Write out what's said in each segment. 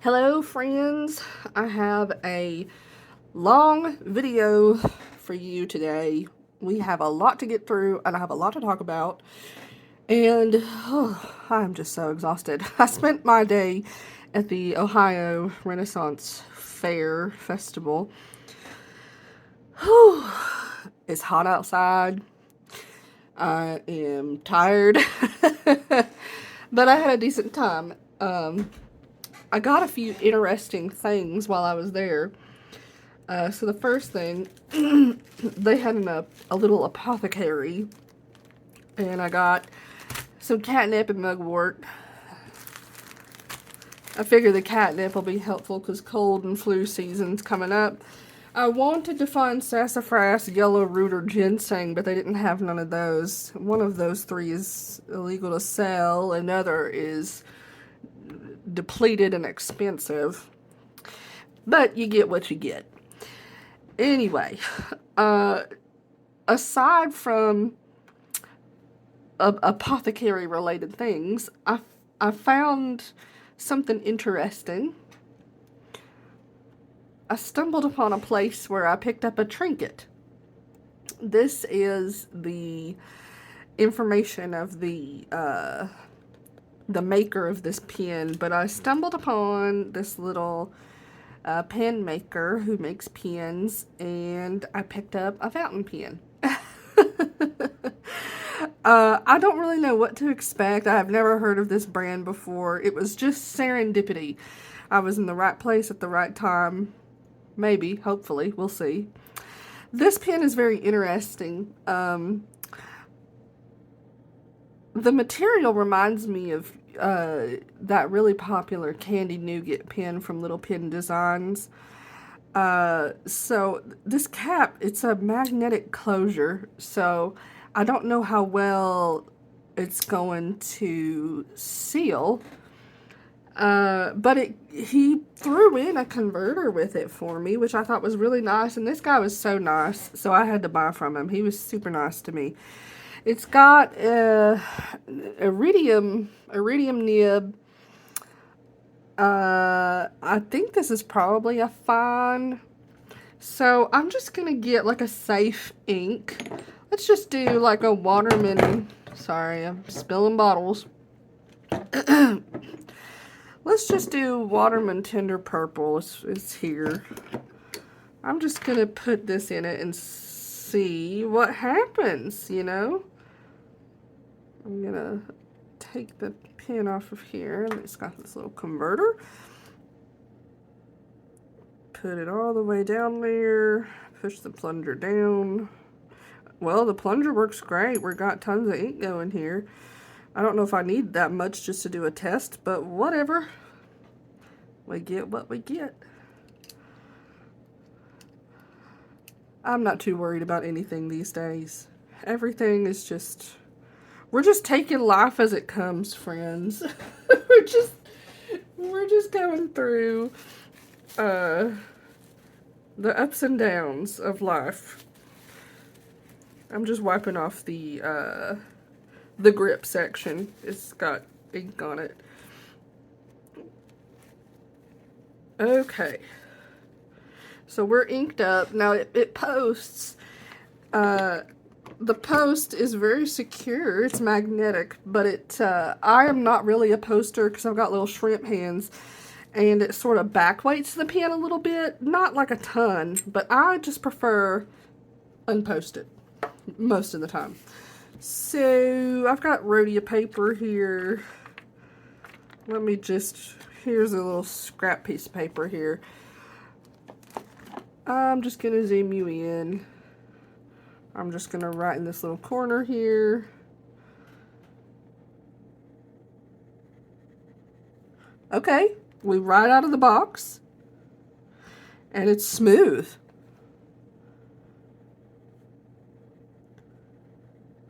Hello friends, I have a long video for you today. We have a lot to get through and I have a lot to talk about, and I'm just so exhausted. I spent my day at the Ohio Renaissance Fair Festival. It's hot outside. I am tired, but I had a decent time. I got a few interesting things while I was there. So the first thing, they had a little apothecary, and I got some catnip and mugwort. I figure the catnip will be helpful because cold and flu season's coming up. I wanted to find sassafras, yellow root, or ginseng, but they didn't have none of those. One of those three is illegal to sell. Another is depleted and expensive. But you get what you get. Anyway, aside from apothecary related things, I found something interesting. I stumbled upon a place where I picked up a trinket. This is the information of the maker of this pen, but I stumbled upon this little pen maker who makes pens, and I picked up a fountain pen. I don't really know what to expect. I have never heard of this brand before. It was just serendipity. I was in the right place at the right time. Maybe, hopefully, we'll see. This pen is very interesting. The material reminds me of that really popular Candy Nougat pen from Little Pen Designs. So this cap, it's a magnetic closure, so I don't know how well it's going to seal. But he threw in a converter with it for me, which I thought was really nice. And this guy was so nice, so I had to buy from him. He was super nice to me. It's got a iridium nib. I think this is probably a fine. So I'm just gonna get like a safe ink. Let's just do like a Waterman. Sorry, I'm spilling bottles. Let's just do Waterman Tender Purple. It's here. I'm just gonna put this in it and see what happens, you know? I'm gonna take the pin off of here, and it's got this little converter. Put it all the way down there. Push the plunger down. Well, the plunger works great. We've got tons of ink going here. I don't know if I need that much just to do a test, but whatever. We get what we get. I'm not too worried about anything these days. Everything is just... We're just taking life as it comes, friends. we're just going through the ups and downs of life. I'm just wiping off the grip section. It's got ink on it. Okay. So we're inked up. Now it posts. The post is very secure. It's magnetic, but I am not really a poster because I've got little shrimp hands, and it sort of back weights the pen a little bit. Not like a ton, but I just prefer unposted most of the time. So I've got rhodia paper here. Let me just, here's a little scrap piece of paper here. I'm just gonna zoom you in. I'm just gonna write in this little corner here. Okay, we write out of the box, and it's smooth.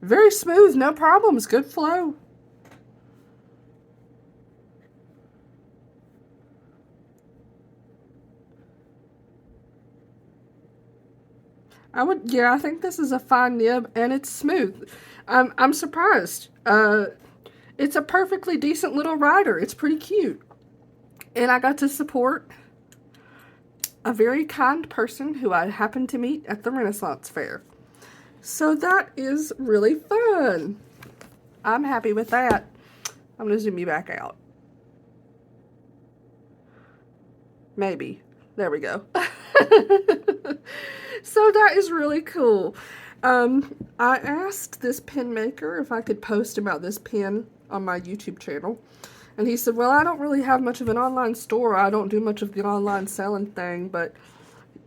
Very smooth, no problems, good flow. I think this is a fine nib, and it's smooth. I'm surprised. It's a perfectly decent little writer. It's pretty cute. And I got to support a very kind person who I happened to meet at the Renaissance Fair. So that is really fun. I'm happy with that. I'm going to zoom you back out. Maybe. There we go. So that is really cool. I asked this pen maker if I could post about this pen on my YouTube channel. And he said, well, I don't really have much of an online store. I don't do much of the online selling thing. But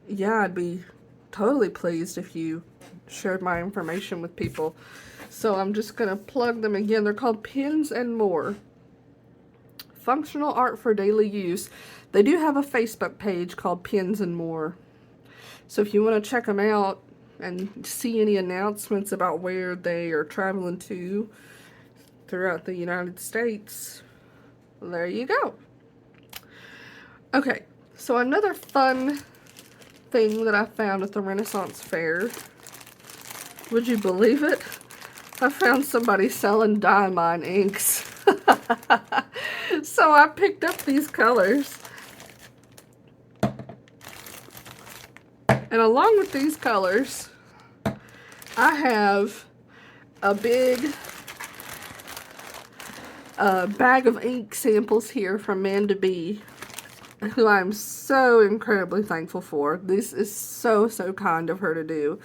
yeah, I'd be totally pleased if you shared my information with people. So I'm just going to plug them again. They're called Pens and More. Functional art for daily use. They do have a Facebook page called Pens and More. So if you want to check them out and see any announcements about where they are traveling to throughout the United States, there you go. Okay, so another fun thing that I found at the Renaissance Fair. Would you believe it? I found somebody selling diamine inks. So I picked up these colors. And along with these colors, I have a big bag of ink samples here from Manda B, who I'm so incredibly thankful for. This is so kind of her to do.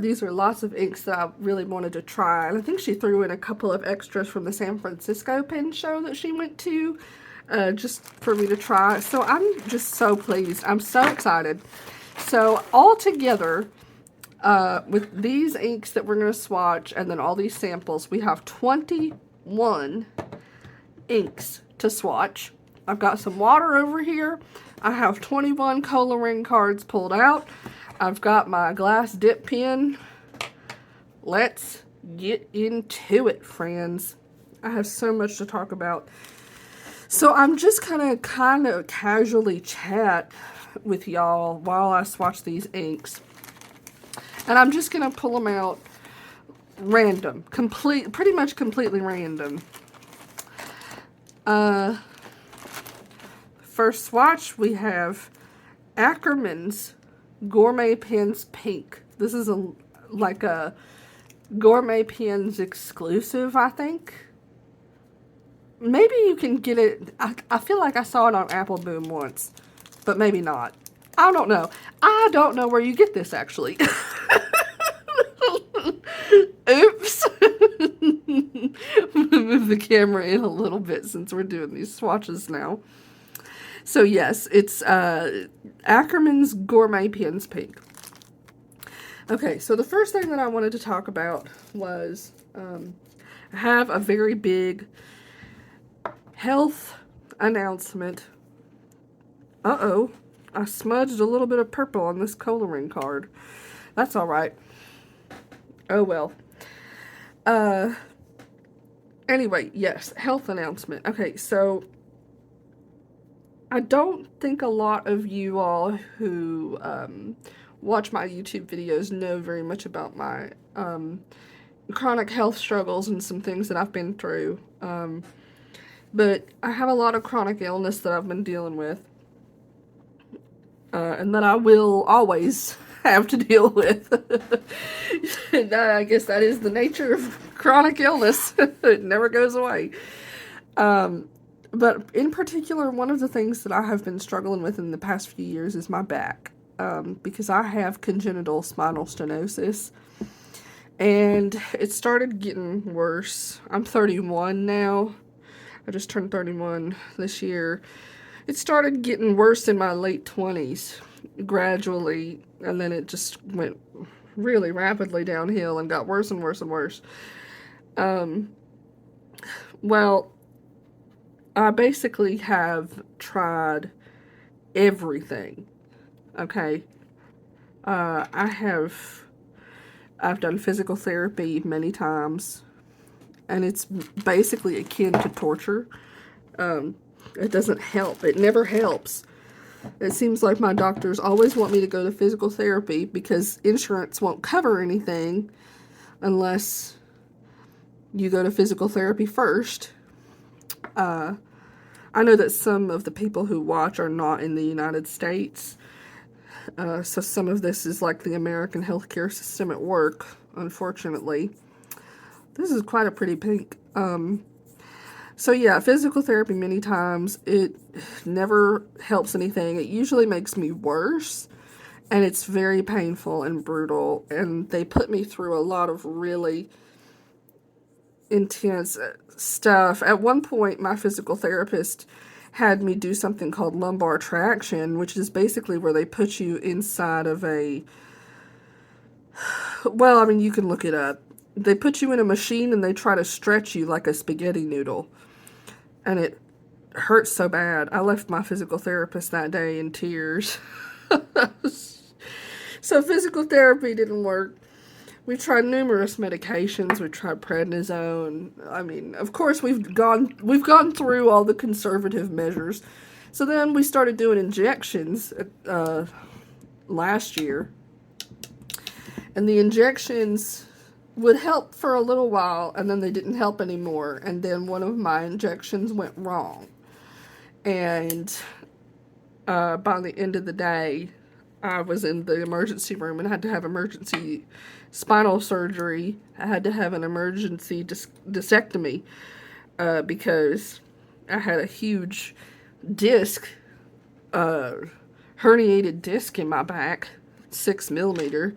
These are lots of inks that I really wanted to try. And I think she threw in a couple of extras from the San Francisco pen show that she went to, just for me to try. So I'm just so pleased. I'm so excited. So all together, with these inks that we're going to swatch and then all these samples, we have 21 inks to swatch. I've got some water over here. I have 21 coloring cards pulled out. I've got my glass dip pen. Let's get into it, friends. I have so much to talk about. So I'm just kind of casually chat with y'all while I swatch these inks. And I'm just going to pull them out random. Pretty much completely random. First swatch, we have Ackerman's Gourmet Pens Pink. This is like a Gourmet Pens exclusive, I think. Maybe you can get it. I feel like I saw it on Apple Boom once, but maybe not. I don't know. I don't know where you get this, actually. Oops. Move the camera in a little bit since we're doing these swatches now. So yes, it's Ackerman's Gourmet Pens Pink. Okay, so the first thing that I wanted to talk about was I have a very big health announcement. Uh-oh, I smudged a little bit of purple on this coloring card. That's all right. Oh well. Anyway, yes, health announcement. Okay, so I don't think a lot of you all who watch my YouTube videos know very much about my chronic health struggles and some things that I've been through. But I have a lot of chronic illness that I've been dealing with. And that I will always have to deal with. And I guess that is the nature of chronic illness. It never goes away. But in particular, one of the things that I have been struggling with in the past few years is my back. Because I have congenital spinal stenosis. And it started getting worse. I'm 31 now. I just turned 31 this year. It started getting worse in my late 20s, gradually, and then it just went really rapidly downhill and got worse and worse and worse. Well, I basically have tried everything, okay? I've done physical therapy many times, and it's basically akin to torture. It doesn't help. It never helps. It seems like my doctors always want me to go to physical therapy because insurance won't cover anything unless you go to physical therapy first. I know that some of the people who watch are not in the United States, so some of this is like the American healthcare system at work, unfortunately. This is quite a pretty pink. So yeah, physical therapy many times, it never helps anything. It usually makes me worse, and it's very painful and brutal, and they put me through a lot of really intense stuff. At one point, my physical therapist had me do something called lumbar traction, which is basically where they put you inside of a, well, I mean, you can look it up. They put you in a machine and they try to stretch you like a spaghetti noodle. And it hurts so bad. I left my physical therapist that day in tears. So physical therapy didn't work. We tried numerous medications. We tried prednisone. I mean, of course, we've gone through all the conservative measures. So then we started doing injections last year, and the injections would help for a little while, and then they didn't help anymore. And then one of my injections went wrong, and by the end of the day, I was in the emergency room and had to have emergency spinal surgery. I had to have an emergency discectomy because I had a huge disc, herniated disc in my back, 6 millimeter.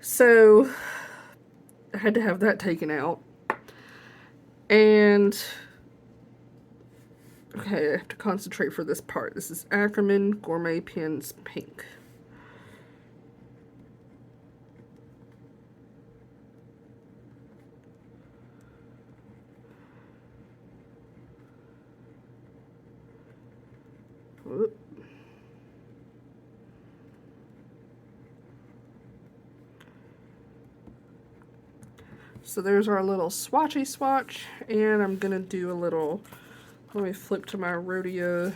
So I had to have that taken out. And okay, I have to concentrate for this part. This is Ackerman Gourmet Pens Pink. Whoop. So there's our little swatchy swatch, and I'm gonna do a little, let me flip to my Rhodia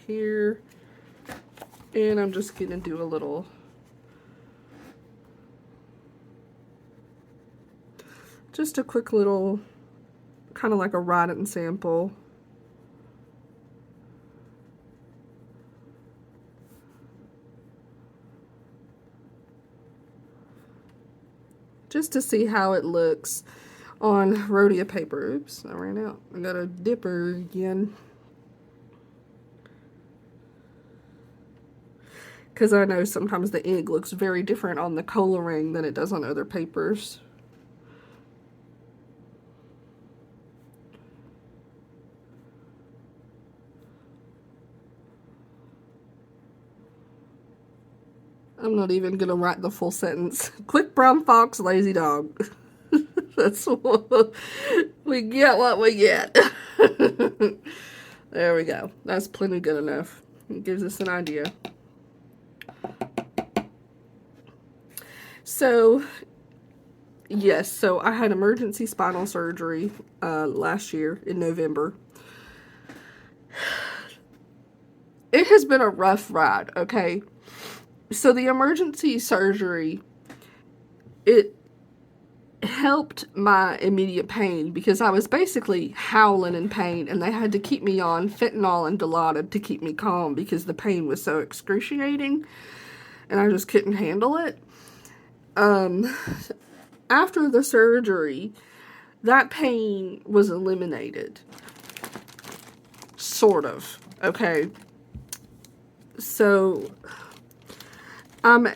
here, and I'm just gonna do a little just a quick little, kind of like a write-in sample. Just to see how it looks on Rhodia paper. Oops, I ran out. I got a dipper again. Because I know sometimes the ink looks very different on the coloring than it does on other papers. I'm not even going to write the full sentence. Quick brown fox, lazy dog. That's what we get, what we get. There we go. That's plenty good enough. It gives us an idea. So, yes, so I had emergency spinal surgery last year in November. It has been a rough ride, okay? So the emergency surgery, it helped my immediate pain because I was basically howling in pain, and they had to keep me on fentanyl and Dilaudid to keep me calm because the pain was so excruciating and I just couldn't handle it. After the surgery, that pain was eliminated. Sort of. Okay. So I'm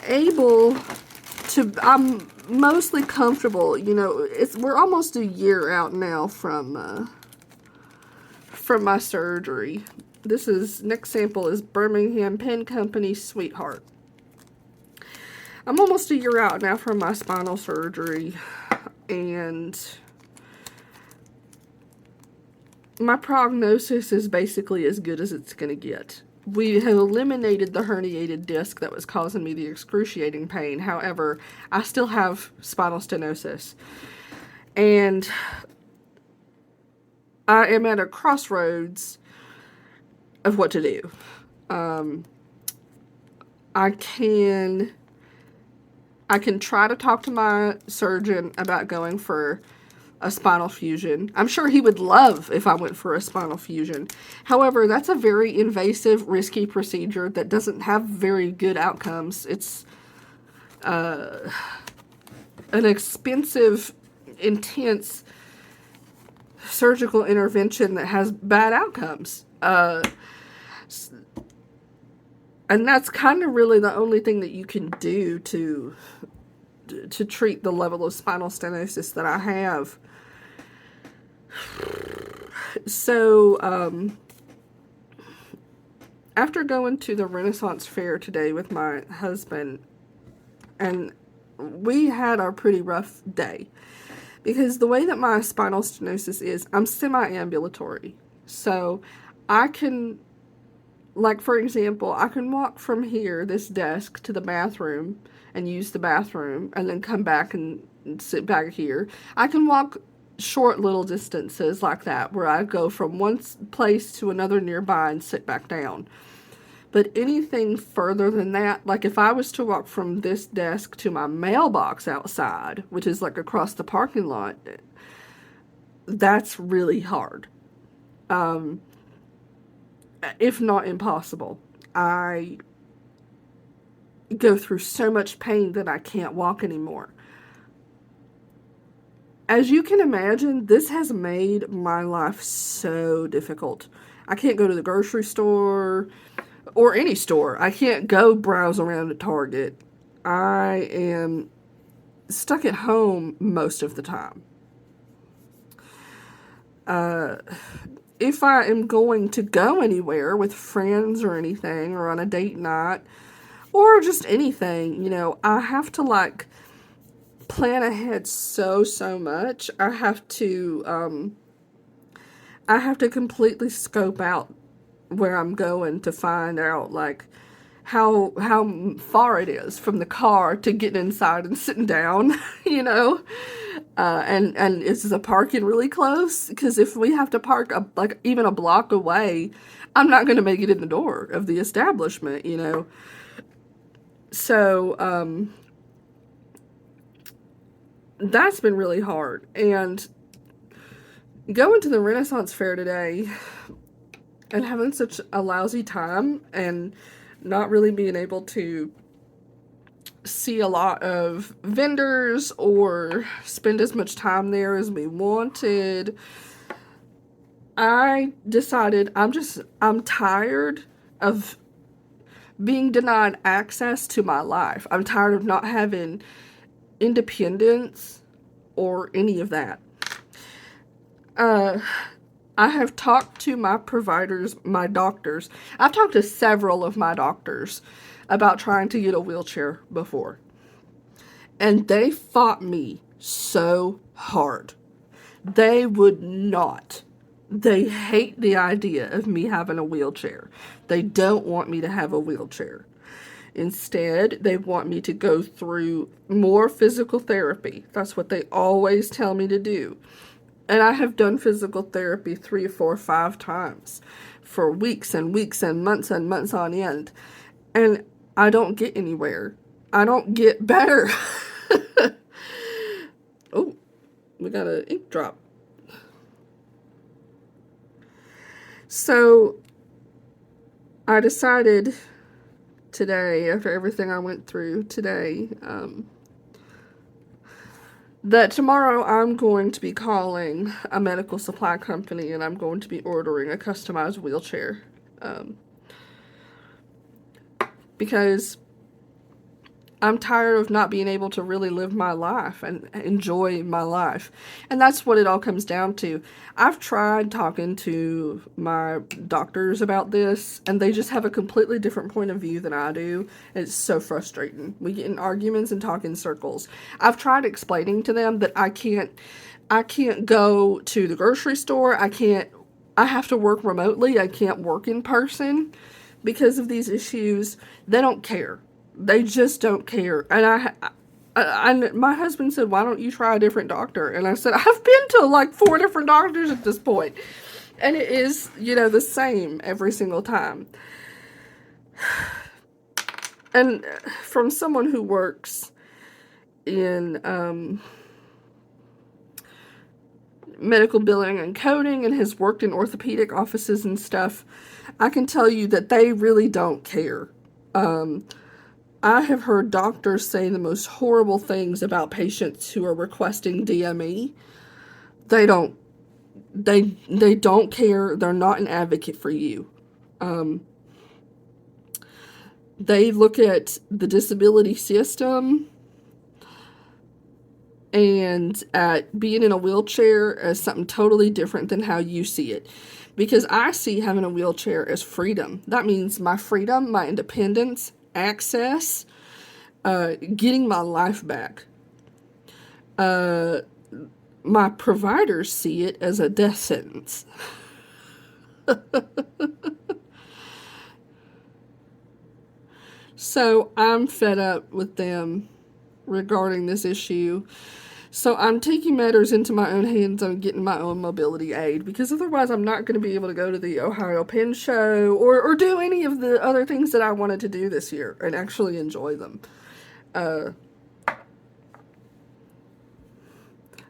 mostly comfortable, you know. We're almost a year out now from my surgery. Next sample is Birmingham Pen Company Sweetheart. I'm almost a year out now from my spinal surgery, and my prognosis is basically as good as it's going to get. We have eliminated the herniated disc that was causing me the excruciating pain. However, I still have spinal stenosis. And I am at a crossroads of what to do. I can try to talk to my surgeon about going for a spinal fusion. I'm sure he would love if I went for a spinal fusion. However, that's a very invasive, risky procedure that doesn't have very good outcomes. It's an expensive, intense surgical intervention that has bad outcomes. And that's kind of really the only thing that you can do to treat the level of spinal stenosis that I have. So, after going to the Renaissance Fair today with my husband, and we had a pretty rough day, because the way that my spinal stenosis is, I'm semi-ambulatory. So, I can, like, for example, I can walk from here, this desk, to the bathroom, and use the bathroom, and then come back and sit back here. I can walk short little distances like that, where I go from one place to another nearby and sit back down. But anything further than that, like if I was to walk from this desk to my mailbox outside, which is like across the parking lot, that's really hard. If not impossible. I go through so much pain that I can't walk anymore. As you can imagine, this has made my life so difficult. I can't go to the grocery store or any store. I can't go browse around at Target. I am stuck at home most of the time. If I am going to go anywhere with friends or anything, or on a date night, or just anything, you know, I have to like plan ahead so much. I have to completely scope out where I'm going to find out like how far it is from the car to getting inside and sitting down, you know, and is the parking really close? Because if we have to park like even a block away, I'm not going to make it in the door of the establishment, you know. So that's been really hard. And going to the Renaissance Fair today and having such a lousy time and not really being able to see a lot of vendors or spend as much time there as we wanted, I decided I'm tired of being denied access to my life. I'm tired of not having independence or any of that. I have talked to my providers, my doctors. I've talked to several of my doctors about trying to get a wheelchair before. And they fought me so hard. They would not. They hate the idea of me having a wheelchair. They don't want me to have a wheelchair. Instead, they want me to go through more physical therapy. That's what they always tell me to do. And I have done physical therapy 3, 4, 5 times for weeks and weeks and months on end. And I don't get anywhere. I don't get better. Oh, we got an ink drop. So I decided today, after everything I went through today, that tomorrow I'm going to be calling a medical supply company and I'm going to be ordering a customized wheelchair. Because I'm tired of not being able to really live my life and enjoy my life. And that's what it all comes down to. I've tried talking to my doctors about this, and they just have a completely different point of view than I do. It's so frustrating. We get in arguments and talk in circles. I've tried explaining to them that I can't go to the grocery store. I have to work remotely. I can't work in person because of these issues. They don't care. They just don't care. And my husband said, why don't you try a different doctor? And I said, I've been to like 4 different doctors at this point. And it is, you know, the same every single time. And from someone who works in medical billing and coding and has worked in orthopedic offices and stuff, I can tell you that they really don't care. I have heard doctors say the most horrible things about patients who are requesting DME. They don't care. They're not an advocate for you. They look at the disability system and at being in a wheelchair as something totally different than how you see it. Because I see having a wheelchair as freedom. That means my freedom, my independence, access, getting my life back. My providers see it as a death sentence. So I'm fed up with them regarding this issue. So I'm taking matters into my own hands and getting my own mobility aid, because otherwise I'm not going to be able to go to the Ohio Pen Show or do any of the other things that I wanted to do this year and actually enjoy them.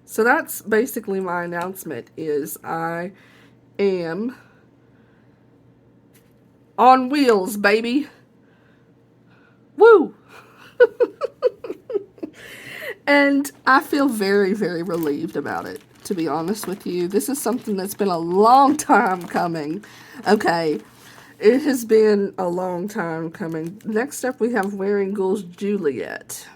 So that's basically my announcement, is I am on wheels, baby. Woo! And I feel very, very relieved about it, to be honest with you. This is something that's been a long time coming. Okay, it has been a long time coming. Next up, we have Wearing Ghoul's Juliet.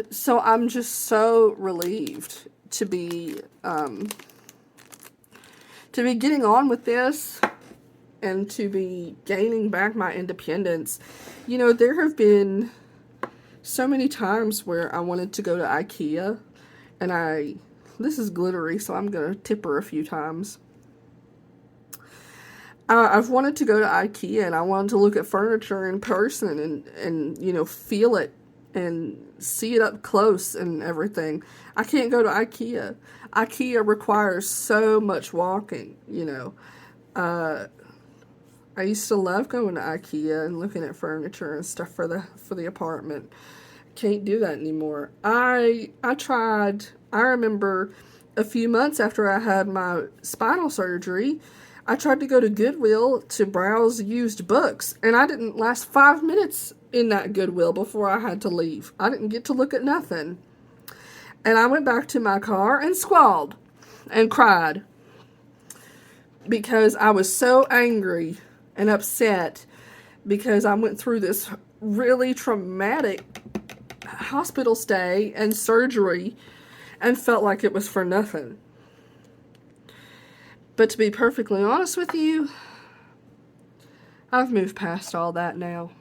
So I'm just so relieved to be getting on with this and to be gaining back my independence. You know, there have been so many times where I wanted to go to IKEA, and this is glittery, so I'm going to tip her a few times. I've wanted to go to IKEA, and I wanted to look at furniture in person and you know, feel it and see it up close and everything. I can't go to IKEA. IKEA requires so much walking, you know. I used to love going to IKEA and looking at furniture and stuff for the apartment. Can't do that anymore. I tried. I remember a few months after I had my spinal surgery, I tried to go to Goodwill to browse used books, and I didn't last 5 minutes in that Goodwill before I had to leave. I didn't get to look at nothing. And I went back to my car and squalled and cried because I was so angry and upset because I went through this really traumatic hospital stay and surgery and felt like it was for nothing. But to be perfectly honest with you, I've moved past all that now.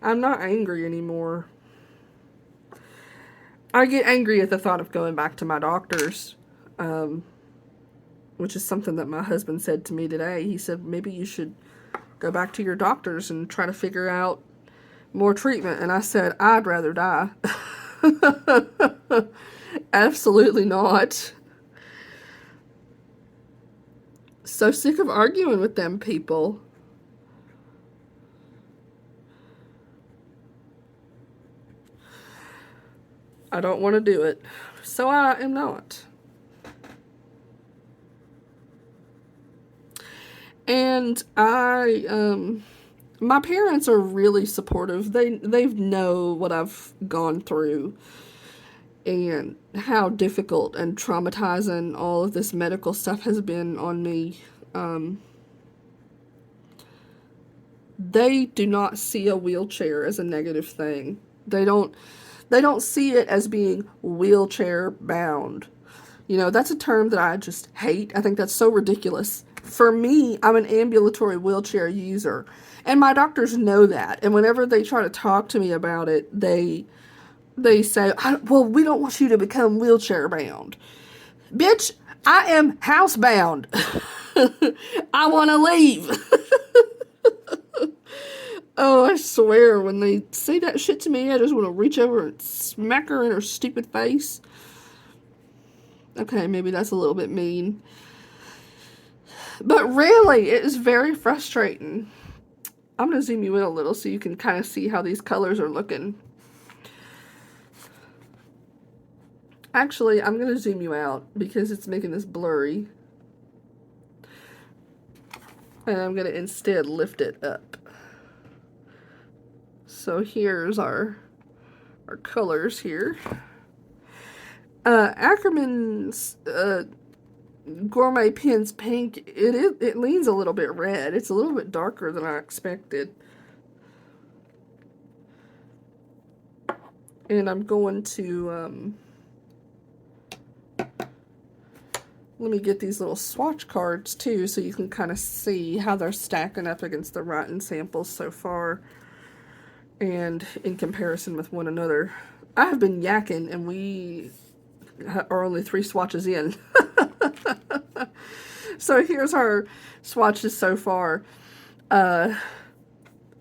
I'm not angry anymore. I get angry at the thought of going back to my doctors, which is something that my husband said to me today. He said, maybe you should go back to your doctors and try to figure out more treatment. And I said, I'd rather die. Absolutely not. So sick of arguing with them people. I don't want to do it. So I am not. And my parents are really supportive. They know what I've gone through and how difficult and traumatizing all of this medical stuff has been on me. They do not see a wheelchair as a negative thing. They don't see it as being wheelchair bound. You know, that's a term that I just hate. I think that's so ridiculous. For me, I'm an ambulatory wheelchair user, and my doctors know that. And whenever they try to talk to me about it, they say, well, we don't want you to become wheelchair bound. Bitch, I am housebound. I want to leave. Oh, I swear, when they say that shit to me, I just want to reach over and smack her in her stupid face. Okay, maybe that's a little bit mean. But really, it is very frustrating. I'm going to zoom you in a little so you can kind of see how these colors are looking. Actually, I'm going to zoom you out because it's making this blurry. And I'm going to instead lift it up. So here's our colors here. Ackerman's Gourmet Pens Pink, it leans a little bit red. It's a little bit darker than I expected. And I'm going to, let me get these little swatch cards too so you can kind of see how they're stacking up against the writing samples so far and in comparison with one another. I have been yakking and we are only 3 swatches in. So here's our swatches so far.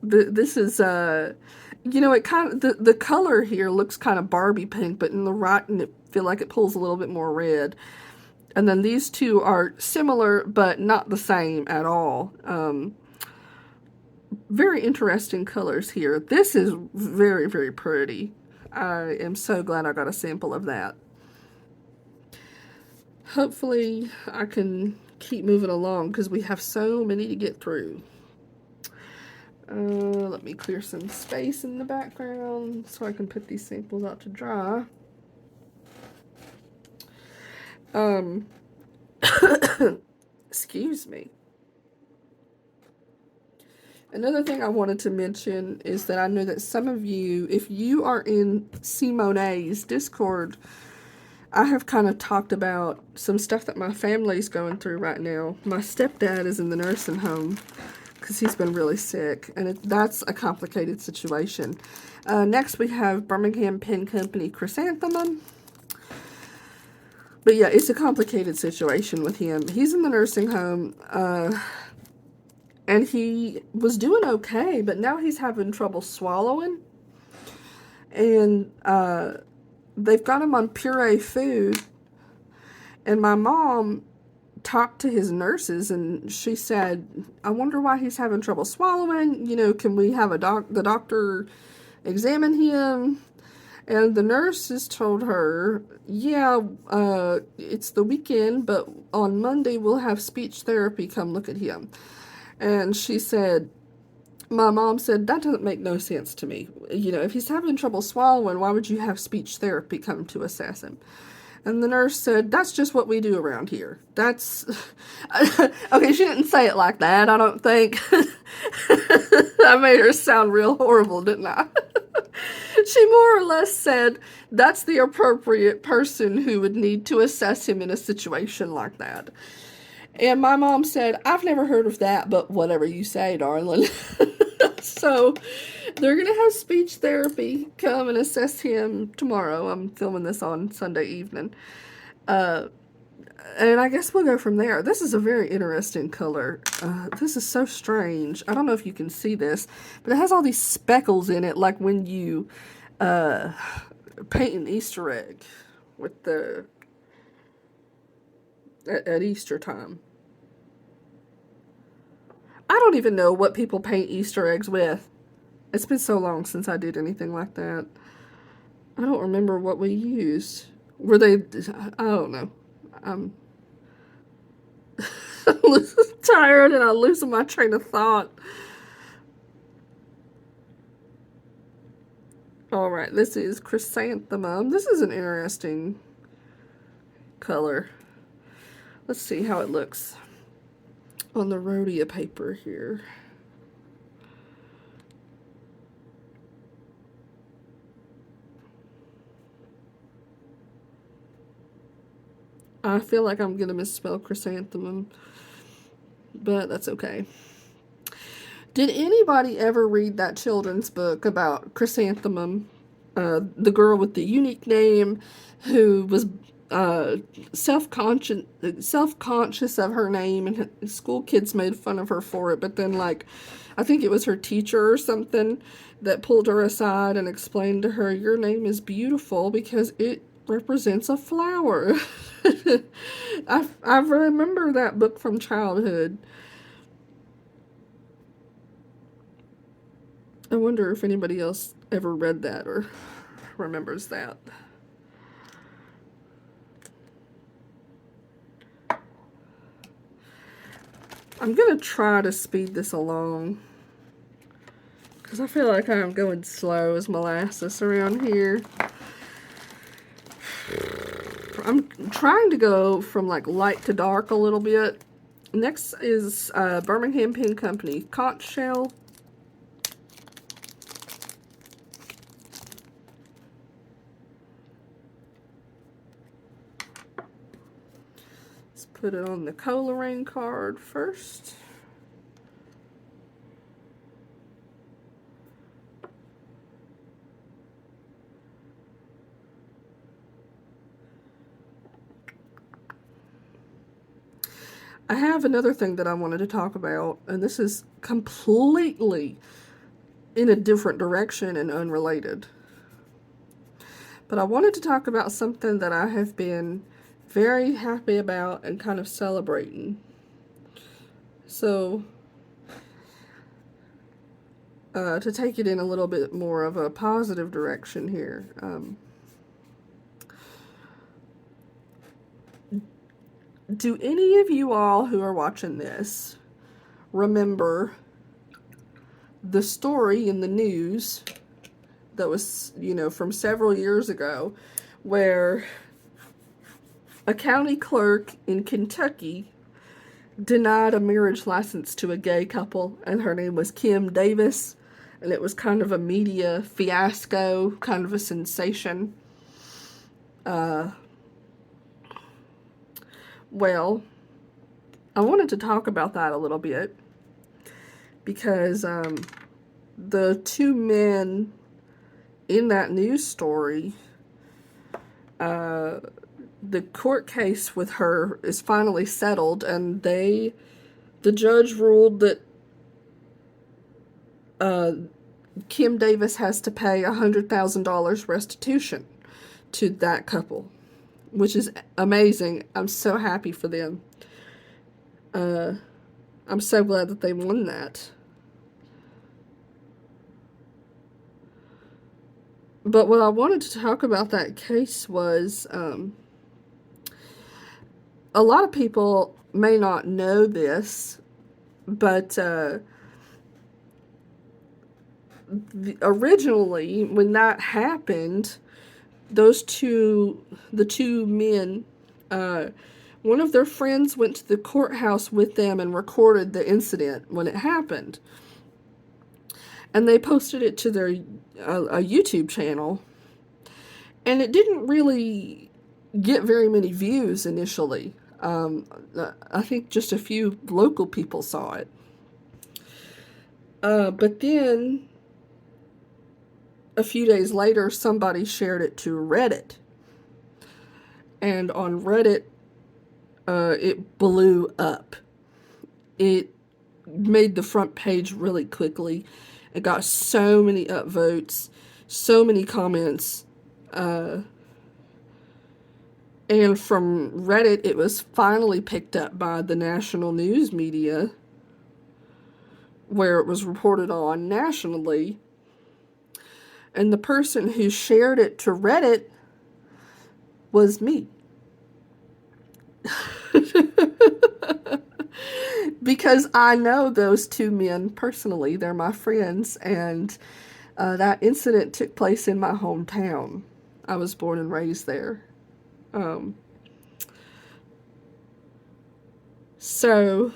This is, you know, it kind of, the color here looks kind of Barbie pink, but in the writing, it feel like it pulls a little bit more red. And then these two are similar, but not the same at all. Very interesting colors here. This is very, very pretty. I am so glad I got a sample of that. Hopefully I can keep moving along because we have so many to get through. Let me clear some space in the background so I can put these samples out to dry. Excuse me. Another thing I wanted to mention is that I know that some of you, if you are in Simone's Discord, I have kind of talked about some stuff that my family's going through right now. My stepdad is in the nursing home because he's been really sick, and that's a complicated situation. Next we have Birmingham Pen Company Chrysanthemum. But yeah, it's a complicated situation with him. He's in the nursing home, and he was doing okay, but now he's having trouble swallowing. And they've got him on puree food. And my mom talked to his nurses, and she said, I wonder why he's having trouble swallowing. You know, can we have the doctor examine him? And the nurses told her, yeah, it's the weekend, but on Monday we'll have speech therapy come look at him. And she said, my mom said, that doesn't make no sense to me. You know, if he's having trouble swallowing, why would you have speech therapy come to assess him? And the nurse said, that's just what we do around here. That's, okay, she didn't say it like that, I don't think. I made her sound real horrible, didn't I? She more or less said, that's the appropriate person who would need to assess him in a situation like that. And my mom said, I've never heard of that, but whatever you say, darling. So they're going to have speech therapy come and assess him tomorrow. I'm filming this on Sunday evening. And I guess we'll go from there. This is a very interesting color. This is so strange. I don't know if you can see this, but it has all these speckles in it, like when you paint an Easter egg with at Easter time. I don't even know what people paint Easter eggs with. It's been so long since I did anything like that. I don't remember what we used. Were they, I don't know. I'm tired and I'm losing my train of thought. Alright, this is Chrysanthemum. This is an interesting color. Let's see how it looks on the Rhodia paper here. I feel like I'm gonna misspell chrysanthemum, but that's okay. Did anybody ever read that children's book about Chrysanthemum, the girl with the unique name who was self-conscious of her name, and school kids made fun of her for it, but then, like, I think it was her teacher or something that pulled her aside and explained to her, your name is beautiful because it represents a flower. I remember that book from childhood. I wonder if anybody else ever read that or remembers that. I'm going to try to speed this along, because I feel like I'm going slow as molasses around here. I'm trying to go from like light to dark a little bit. Next is Birmingham Pen Company conch shell. Let's put it on the Coleraine card first. I have another thing that I wanted to talk about, and this is completely in a different direction and unrelated. But I wanted to talk about something that I have been very happy about and kind of celebrating. So, to take it in a little bit more of a positive direction here, do any of you all who are watching this remember the story in the news that was, from several years ago, where a county clerk in Kentucky denied a marriage license to a gay couple, and her name was Kim Davis, and it was kind of a media fiasco, kind of a sensation. Well, I wanted to talk about that a little bit, because the two men in that news story, the court case with her is finally settled, and the judge ruled that Kim Davis has to pay $100,000 restitution to that couple, which is amazing. I'm so happy for them. I'm so glad that they won that. But what I wanted to talk about that case was, a lot of people may not know this, but originally, when that happened, the two men, one of their friends went to the courthouse with them and recorded the incident when it happened. And they posted it to their a YouTube channel. And it didn't really get very many views initially. I think just a few local people saw it. But then, a few days later, somebody shared it to Reddit. And on Reddit, it blew up. It made the front page really quickly. It got so many upvotes, so many comments. And from Reddit, it was finally picked up by the national news media, where it was reported on nationally. And the person who shared it to Reddit was me. Because I know those two men personally. They're my friends, and that incident took place in my hometown. I was born and raised there. So,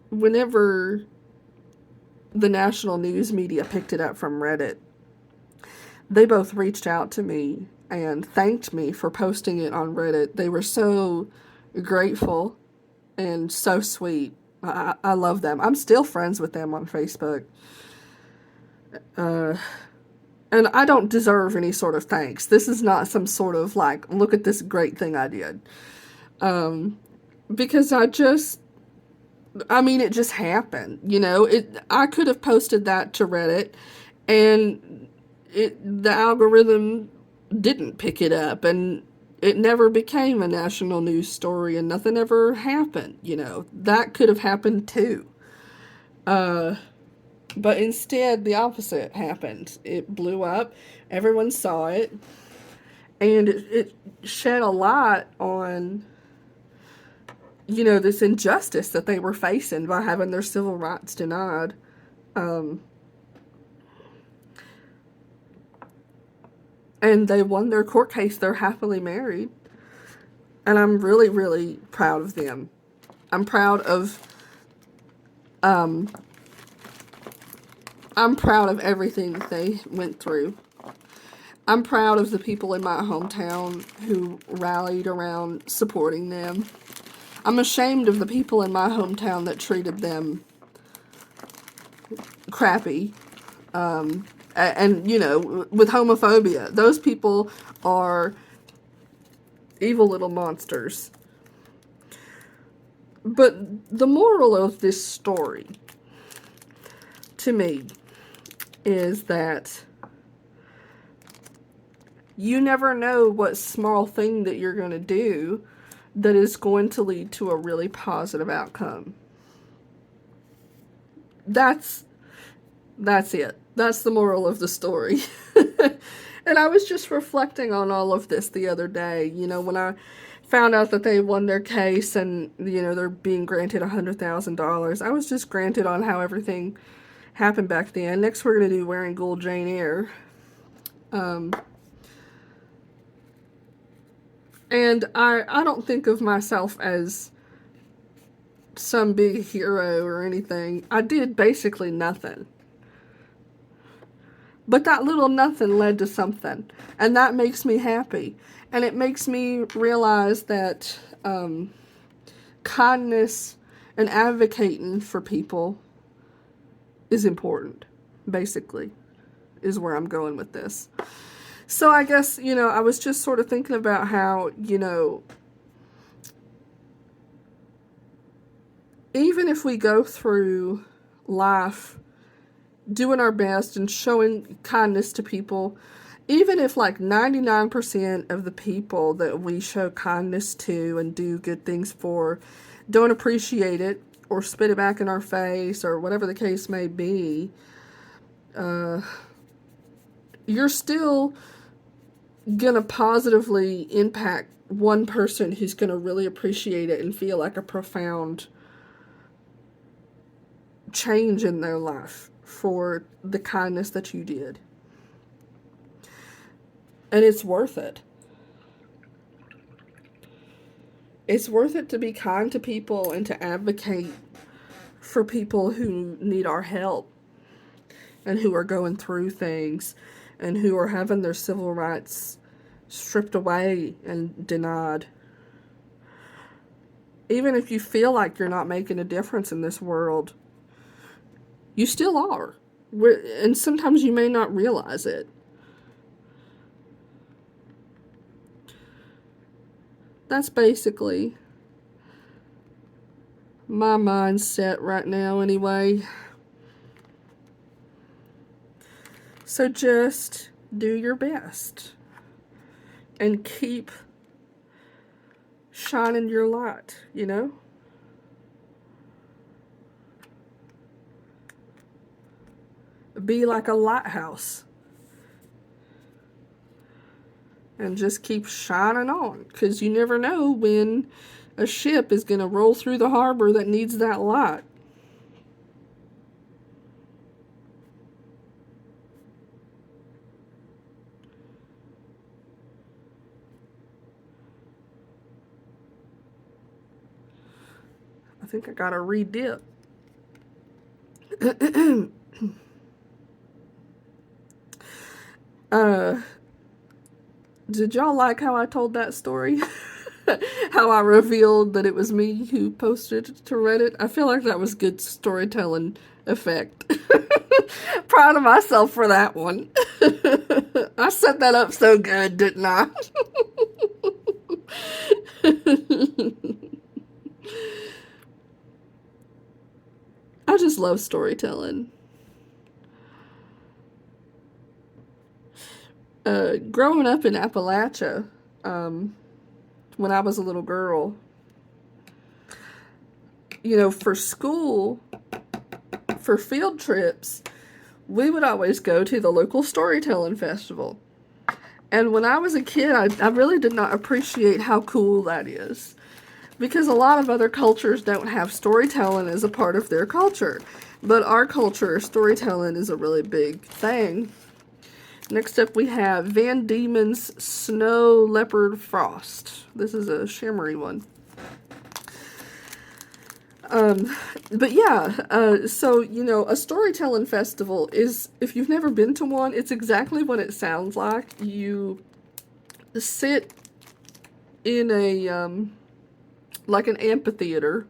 whenever the national news media picked it up from Reddit, they both reached out to me and thanked me for posting it on Reddit. They were so grateful and so sweet. I love them. I'm still friends with them on Facebook. And I don't deserve any sort of thanks. This is not some sort of like, look at this great thing I did. Because it just happened. I could have posted that to Reddit, and the algorithm didn't pick it up, and it never became a national news story, and nothing ever happened. That could have happened too. But instead, the opposite happened. It blew up. Everyone saw it. And it shed a light on you know, this injustice that they were facing by having their civil rights denied. Um, and they won their court case. They're happily married. And I'm really, really proud of them. I'm proud of I'm proud of everything that they went through. I'm proud of the people in my hometown who rallied around supporting them. I'm ashamed of the people in my hometown that treated them crappy. And, you know, with homophobia. Those people are evil little monsters. But the moral of this story, to me, is that you never know what small thing that you're going to do that is going to lead to a really positive outcome. That's it. That's the moral of the story. And I was just reflecting on all of this the other day, you know, when I found out that they won their case and, you know, they're being granted $100,000. I was just granted on how everything happened back then. Next we're going to do Wearing Gold Jane Eyre. And I don't think of myself as some big hero or anything. I did basically nothing. But that little nothing led to something. And that makes me happy. And it makes me realize that kindness and advocating for people is important, basically, is where I'm going with this. So I guess, you know, I was just sort of thinking about how, you know, even if we go through life doing our best and showing kindness to people, even if like 99% of the people that we show kindness to and do good things for don't appreciate it or spit it back in our face or whatever the case may be, you're still going to positively impact one person who's going to really appreciate it and feel like a profound change in their life for the kindness that you did. And it's worth it. It's worth it to be kind to people and to advocate for people who need our help and who are going through things and who are having their civil rights stripped away and denied. Even if you feel like you're not making a difference in this world, you still are. And sometimes you may not realize it. That's basically my mindset right now anyway. So just do your best and keep shining your light, you know? Be like a lighthouse. And just keep shining on, because you never know when a ship is going to roll through the harbor that needs that light. I think I got to re-dip. Did y'all like how I told that story? How I revealed that it was me who posted to Reddit? I feel like that was good storytelling effect. Proud of myself for that one. I set that up so good, didn't I? I just love storytelling. Growing up in Appalachia, when I was a little girl, you know, for school, for field trips, we would always go to the local storytelling festival. And when I was a kid, I really did not appreciate how cool that is. Because a lot of other cultures don't have storytelling as a part of their culture. But our culture, storytelling is a really big thing. Next up we have Van Diemen's Snow Leopard Frost. This is a shimmery one. But yeah, so, you know, a storytelling festival is, if you've never been to one, it's exactly what it sounds like. You sit in a, like an amphitheater,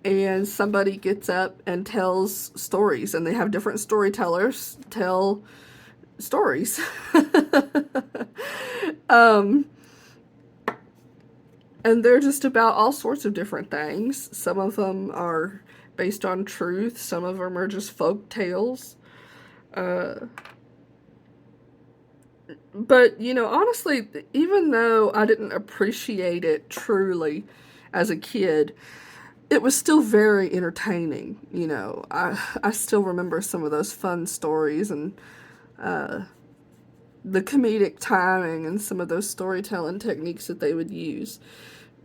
and somebody gets up and tells stories, and they have different storytellers tell stories. And they're just about all sorts of different things. Some of them are based on truth. Some of them are just folk tales. But, you know, honestly, even though I didn't appreciate it truly as a kid, it was still very entertaining. You know, I still remember some of those fun stories and the comedic timing and some of those storytelling techniques that they would use.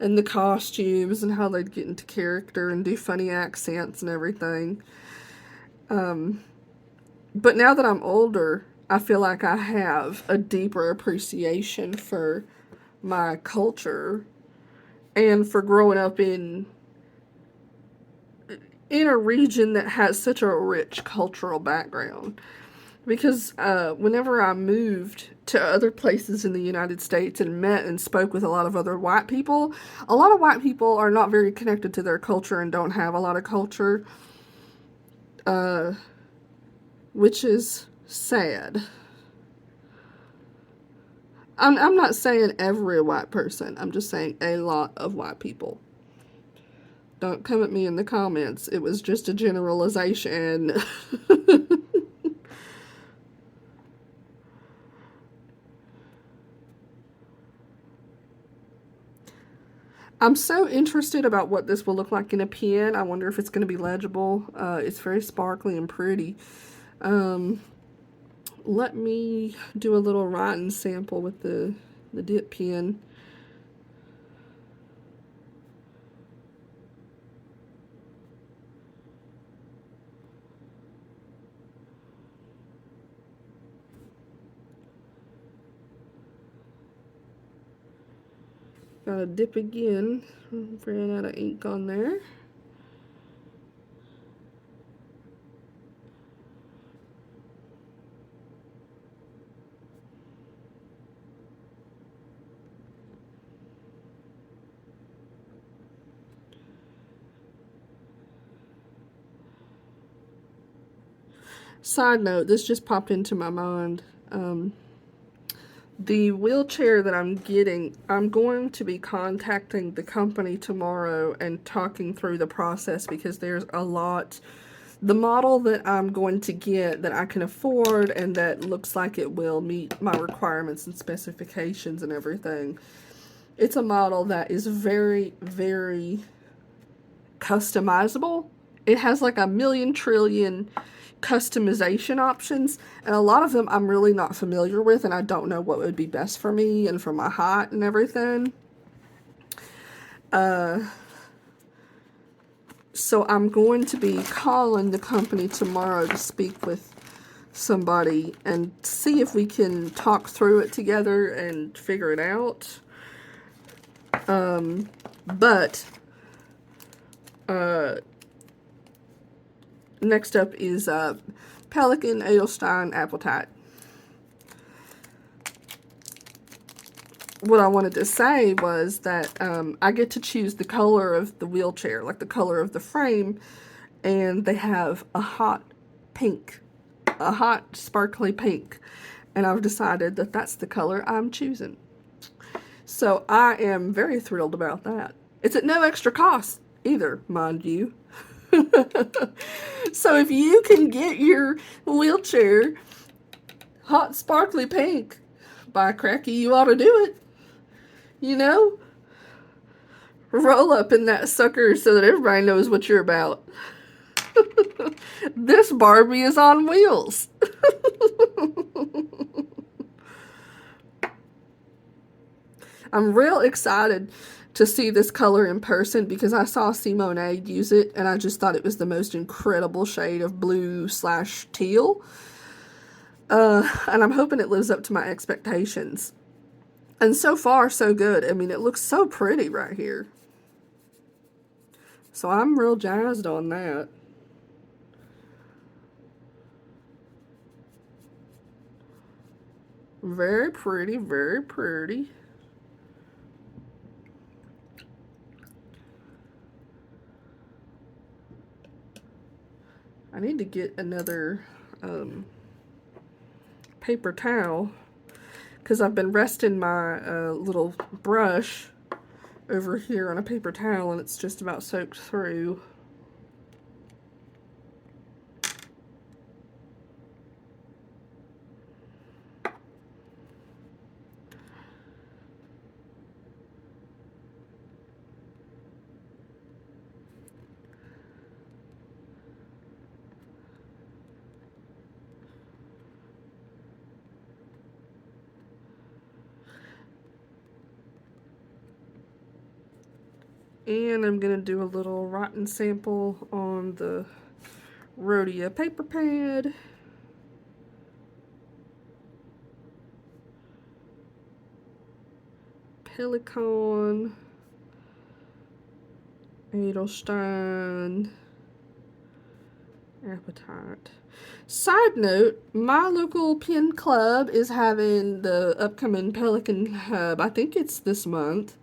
And the costumes and how they'd get into character and do funny accents and everything. But now that I'm older, I feel like I have a deeper appreciation for my culture and for growing up in a region that has such a rich cultural background. Because whenever I moved to other places in the United States and met and spoke with a lot of other white people, a lot of white people are not very connected to their culture and don't have a lot of culture, which is sad. I'm not saying every white person. I'm just saying a lot of white people. Don't come at me in the comments. It was just a generalization. I'm so interested about what this will look like in a pen. I wonder if it's going to be legible. It's very sparkly and pretty. Let me do a little writing sample with the dip pen. Gotta dip again. Ran out of ink on there. Side note, this just popped into my mind. The wheelchair that I'm getting, I'm going to be contacting the company tomorrow and talking through the process, because there's a lot. The model that I'm going to get that I can afford and that looks like it will meet my requirements and specifications and everything, it's a model that is very, very customizable. It has like a million trillion customization options, and a lot of them I'm really not familiar with, and I don't know what would be best for me and for my height and everything. So I'm going to be calling the company tomorrow to speak with somebody and see if we can talk through it together and figure it out. But next up is Pelican Edelstein Appletite. What I wanted to say was that I get to choose the color of the wheelchair, like the color of the frame, and they have a hot pink, a hot sparkly pink, and I've decided that that's the color I'm choosing. So I am very thrilled about that. It's at no extra cost either, mind you. So if you can get your wheelchair hot sparkly pink, by cracky, you ought to do it. You know? Roll up in that sucker so that everybody knows what you're about. This Barbie is on wheels. I'm real excited to see this color in person because I saw Simone use it and I just thought it was the most incredible shade of blue/teal. And I'm hoping it lives up to my expectations. And so far, so good. I mean, it looks so pretty right here. So I'm real jazzed on that. Very pretty, very pretty. I need to get another paper towel because I've been resting my little brush over here on a paper towel and it's just about soaked through. And I'm going to do a little rotten sample on the Rhodia paper pad. Pelican. Edelstein. Appetite. Side note, my local pen club is having the upcoming Pelican Hub. I think it's this month.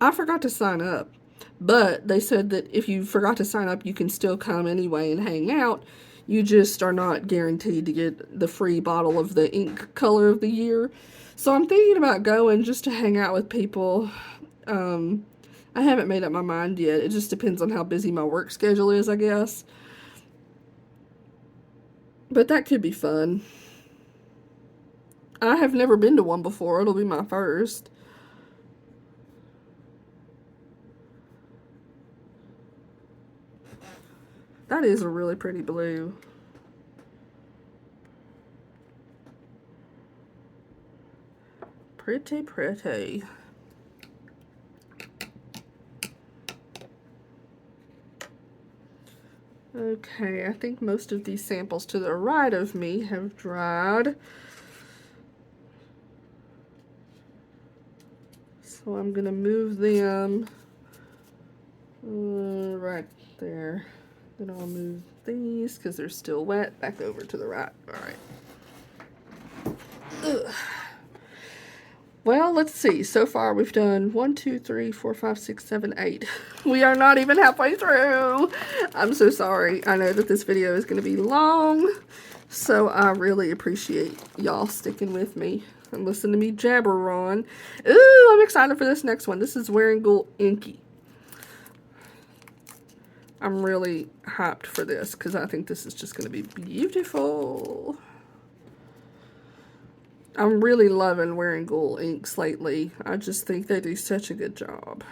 I forgot to sign up, but they said that if you forgot to sign up, you can still come anyway and hang out. You just are not guaranteed to get the free bottle of the ink color of the year. So I'm thinking about going just to hang out with people. I haven't made up my mind yet. It just depends on how busy my work schedule is, I guess. But that could be fun. I have never been to one before. It'll be my first. That is a really pretty blue. Pretty, pretty. Okay, I think most of these samples to the right of me have dried. So I'm going to move them right there. Then I'll move these because they're still wet back over to the right. All right. Ugh. Well, let's see. So far, we've done 1, 2, 3, 4, 5, 6, 7, 8. We are not even halfway through. I'm so sorry. I know that this video is going to be long, so I really appreciate y'all sticking with me and listening to me jabber on. Ooh, I'm excited for this next one. This is Wearing Ghoul Inky. I'm really hyped for this because I think this is just going to be beautiful. I'm really loving Wearing Ghoul inks lately. I just think they do such a good job.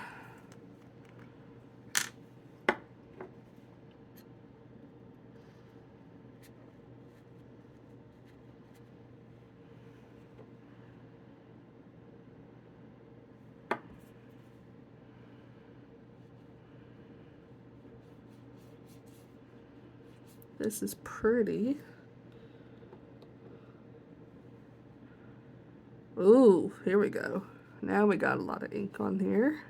This is pretty. Ooh, here we go. Now we got a lot of ink on here.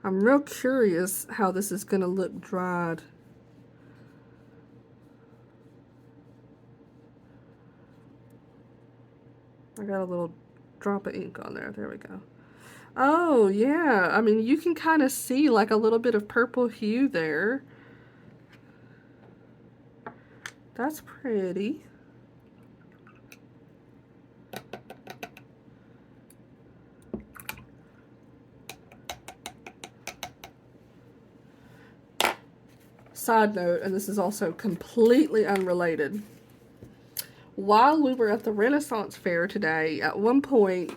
I'm real curious how this is going to look dried. I got a little drop of ink on there. There we go. Oh, yeah. I mean, you can kind of see like a little bit of purple hue there. That's pretty. Side note, and this is also completely unrelated. While we were at the Renaissance Fair today, at one point,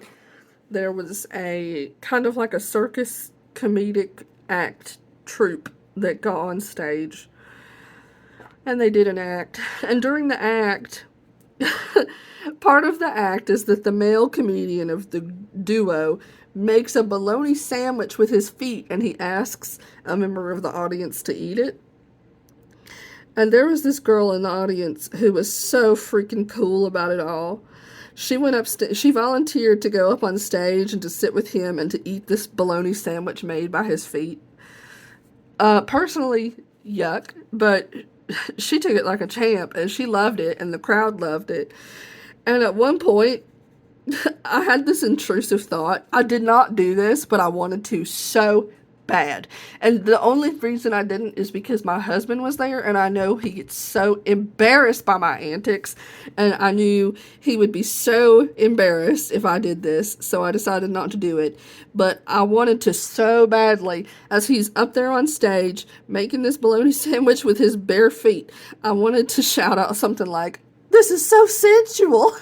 there was a kind of like a circus comedic act troupe that got on stage. And they did an act. And during the act, Part of the act is that the male comedian of the duo makes a bologna sandwich with his feet, and he asks a member of the audience to eat it. And there was this girl in the audience who was so freaking cool about it all. She went upstairs. She volunteered to go up on stage and to sit with him and to eat this bologna sandwich made by his feet. Personally, yuck, but she took it like a champ, and she loved it, and the crowd loved it. And at one point, I had this intrusive thought. I did not do this, but I wanted to so bad. And the only reason I didn't is because my husband was there, and I know he gets so embarrassed by my antics, and I knew he would be so embarrassed if I did this, so I decided not to do it. But I wanted to so badly, as he's up there on stage making this bologna sandwich with his bare feet, I wanted to shout out something like, "This is so sensual."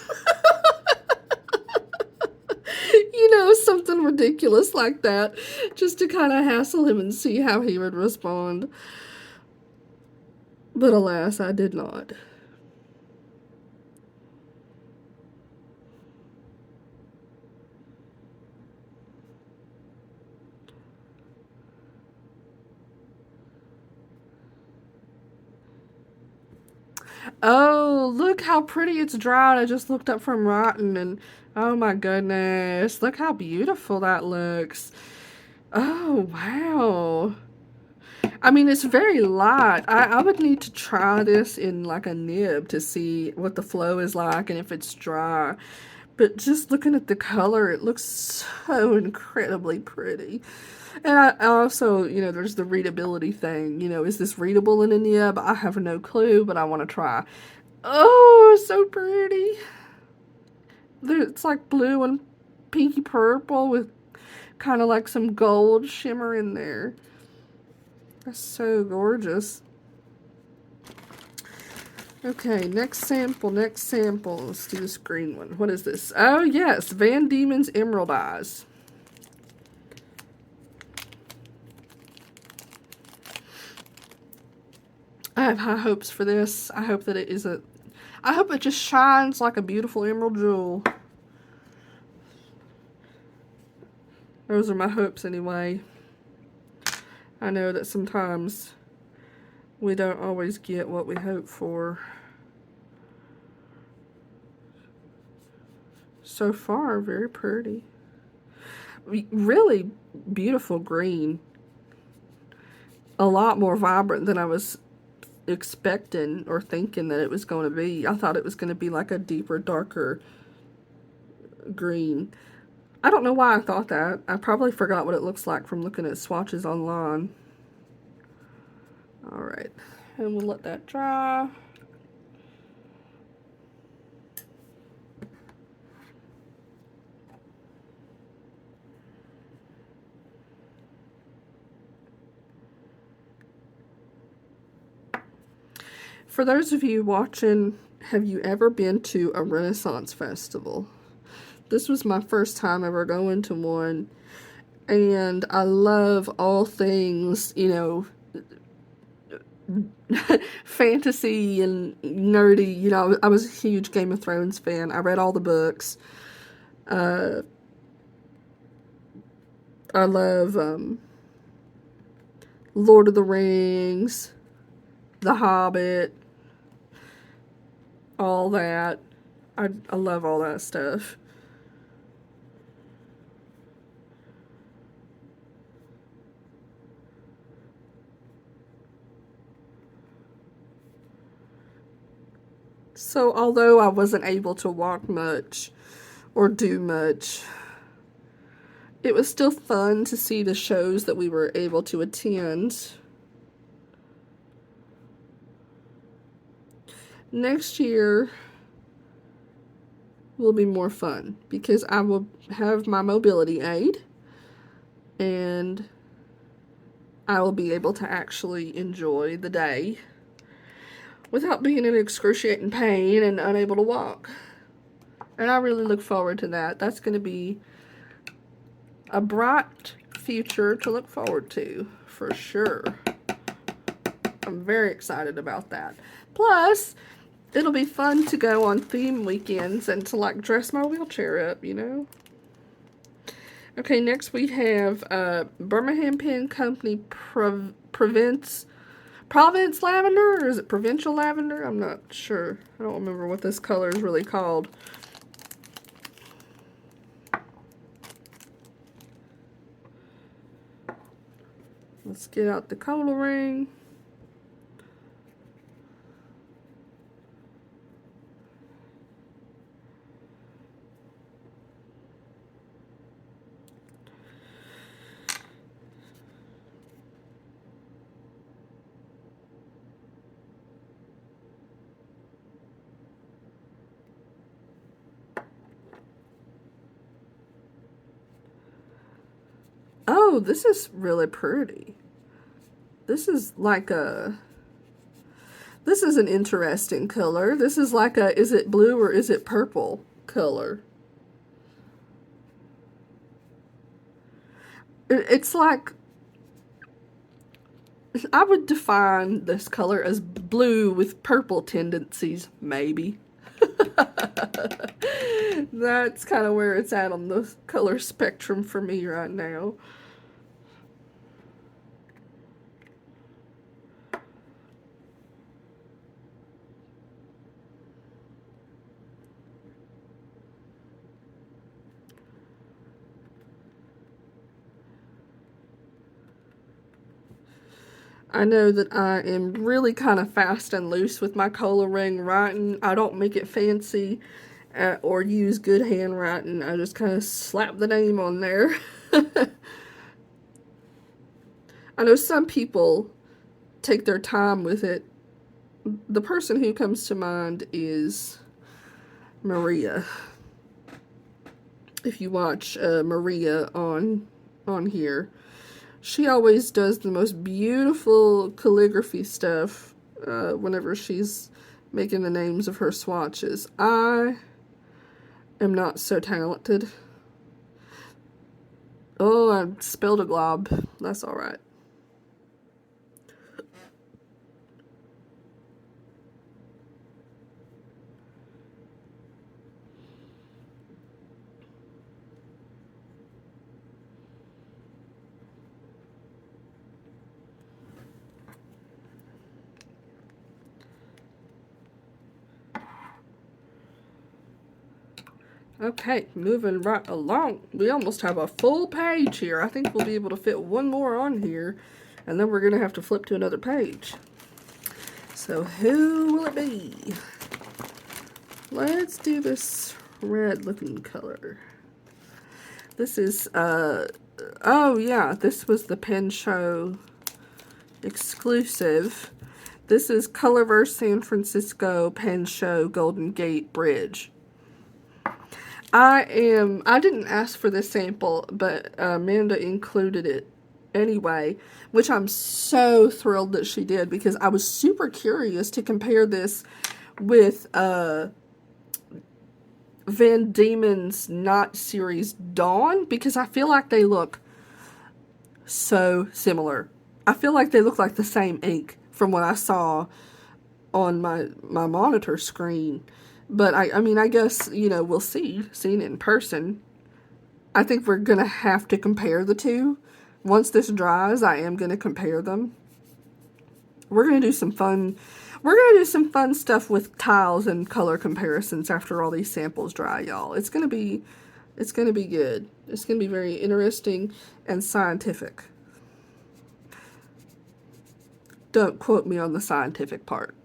You know, something ridiculous like that, just to kind of hassle him and see how he would respond. But alas, I did not. Oh, look how pretty it's dried. I just looked up from Rotten, and oh my goodness, look how beautiful that looks. Oh, wow. I mean, it's very light. I would need to try this in like a nib to see what the flow is like and if it's dry. But just looking at the color, it looks so incredibly pretty. And I also, you know, there's the readability thing. You know, is this readable in a nib? I have no clue, but I want to try. Oh, so pretty. It's like blue and pinky purple with kind of like some gold shimmer in there. That's so gorgeous. Okay, next sample. Let's do this green one. What is this? Oh, yes, Van Diemen's Emerald Eyes. I have high hopes for this. I hope that I hope it just shines like a beautiful emerald jewel. Those are my hopes anyway. I know that sometimes we don't always get what we hope for. So far, very pretty. Really beautiful green. A lot more vibrant than I was expecting or thinking that it was going to be. I thought it was going to be like a deeper, darker green. I don't know why I thought that. I probably forgot what it looks like from looking at swatches online. Alright, and we'll let that dry. For those of you watching, have you ever been to a Renaissance festival? This was my first time ever going to one, and I love all things, you know, fantasy and nerdy. You know, I was a huge Game of Thrones fan. I read all the books. I love Lord of the Rings, The Hobbit, all that. I love all that stuff. So although I wasn't able to walk much or do much, it was still fun to see the shows that we were able to attend. Next year will be more fun because I will have my mobility aid and I will be able to actually enjoy the day without being in excruciating pain and unable to walk. And I really look forward to that. That's going to be a bright future to look forward to, for sure. I'm very excited about that. Plus, it'll be fun to go on theme weekends and to like dress my wheelchair up, you know. Okay, next we have Birmingham Pen Company Province Lavender, or is it Provincial Lavender? I'm not sure. I don't remember what this color is really called. Let's get out the cola ring. Oh, this is really pretty. This is like a... This is an interesting color. This is like a, is it blue or is it purple color? It's like, I would define this color as blue with purple tendencies, maybe. That's kind of where it's at on the color spectrum for me right now. I know that I am really kind of fast and loose with my cola ring writing. I don't make it fancy or use good handwriting. I just kind of slap the name on there. I know some people take their time with it. The person who comes to mind is Maria. If you watch Maria on here, she always does the most beautiful calligraphy stuff whenever she's making the names of her swatches. I am not so talented. Oh, I spilled a glob. That's all right. Okay, moving right along. We almost have a full page here. I think we'll be able to fit one more on here, and then we're going to have to flip to another page. So who will it be? Let's do this red looking color. This is, oh yeah, this was the Pen Show exclusive. This is Colorverse San Francisco Pen Show Golden Gate Bridge. I didn't ask for this sample, but Amanda included it anyway, which I'm so thrilled that she did, because I was super curious to compare this with Van Diemen's Knot Series Dawn, because I feel like they look so similar. I feel like they look like the same ink from what I saw on my monitor screen. But I mean, I guess, you know, we'll see. Seeing it in person, I think we're going to have to compare the two. Once this dries, I am going to compare them. We're going to do some fun. We're going to do some fun stuff with tiles and color comparisons after all these samples dry, y'all. It's going to be good. It's going to be very interesting and scientific. Don't quote me on the scientific part.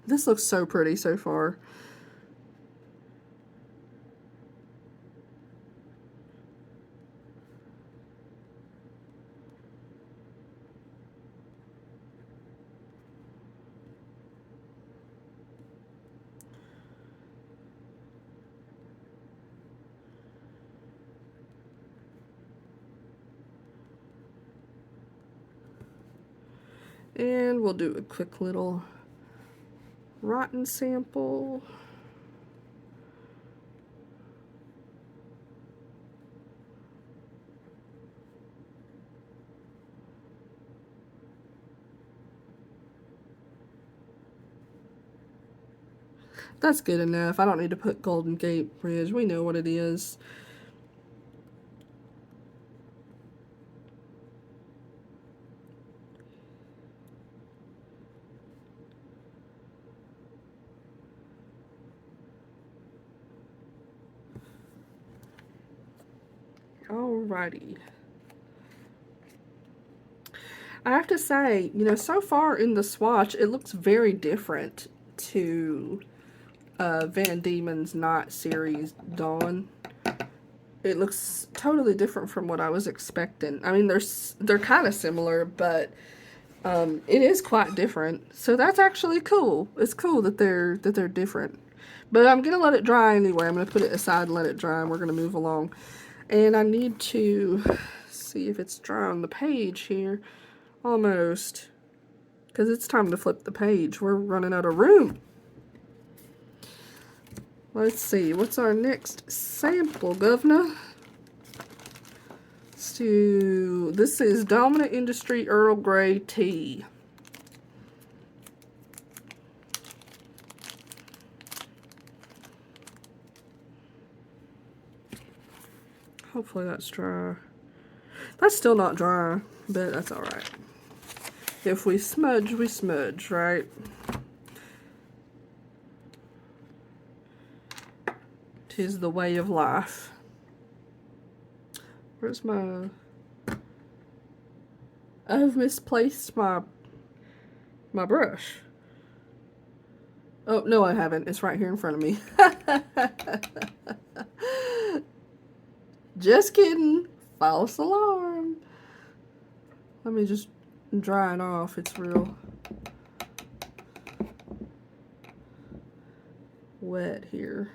This looks so pretty so far. And we'll do a quick little rotten sample. That's good enough. I don't need to put Golden Gate Bridge. We know what it is. Alrighty. I have to say, you know, so far in the swatch, it looks very different to Van Diemen's Night series Dawn. It looks totally different from what I was expecting. I mean, they're kind of similar, but it is quite different. So that's actually cool. It's cool that they're different. But I'm gonna let it dry anyway. I'm gonna put it aside and let it dry, and we're gonna move along. And I need to see if it's dry on the page here. Almost. Because it's time to flip the page. We're running out of room. Let's see. What's our next sample, governor? Let's do... This is Dominant Industry Earl Grey Tea. Hopefully that's dry. That's still not dry, but that's alright. If we smudge, we smudge, right? Tis the way of life. Where's my... I've misplaced my brush. Oh, no I haven't. It's right here in front of me. Just kidding. False alarm. Let me just dry it off. It's real wet here.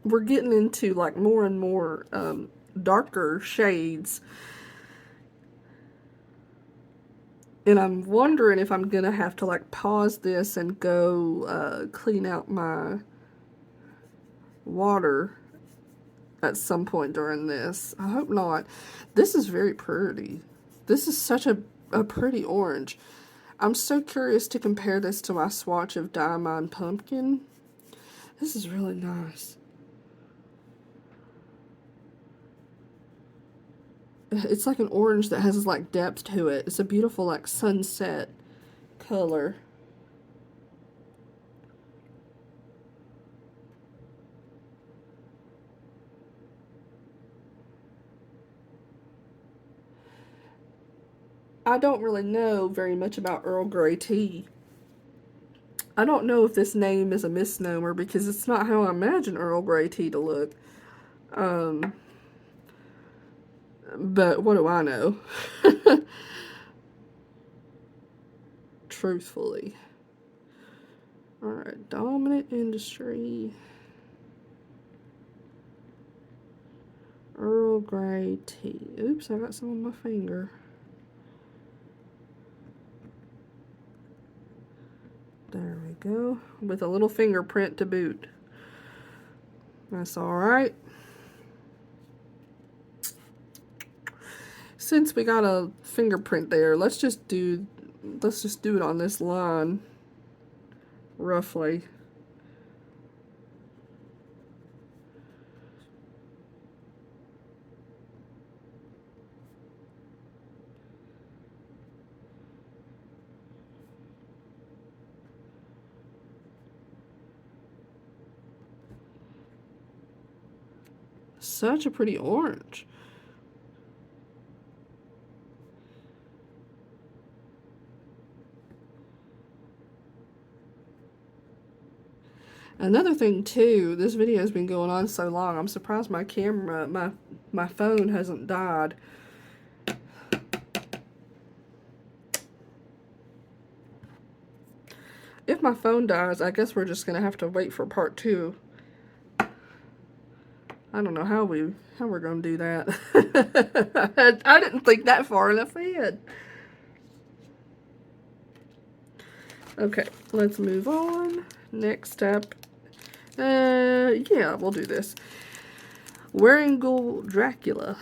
We're getting into like more and more darker shades. And I'm wondering if I'm gonna have to like pause this and go clean out my water at some point during this. I hope not. This is very pretty. This is such a pretty orange. I'm so curious to compare this to my swatch of Diamond Pumpkin. This is really nice. It's like an orange that has like depth to it. It's a beautiful like sunset color. I don't really know very much about Earl Grey tea. I don't know if this name is a misnomer because it's not how I imagine Earl Grey tea to look. But what do I know? Truthfully. Alright, Dominant Industry. Earl Grey tea. Oops, I got some on my finger. There we go. With a little fingerprint to boot. That's alright. Since we got a fingerprint there, let's just do it on this line. Roughly. Such a pretty orange. Another thing too, this video has been going on so long, I'm surprised my camera, my phone hasn't died. If my phone dies, I guess we're just gonna have to wait for part 2. I don't know how we're gonna do that. I didn't think that far enough ahead. Okay, let's move on. Next step. Yeah, we'll do this. Wearingle Dracula.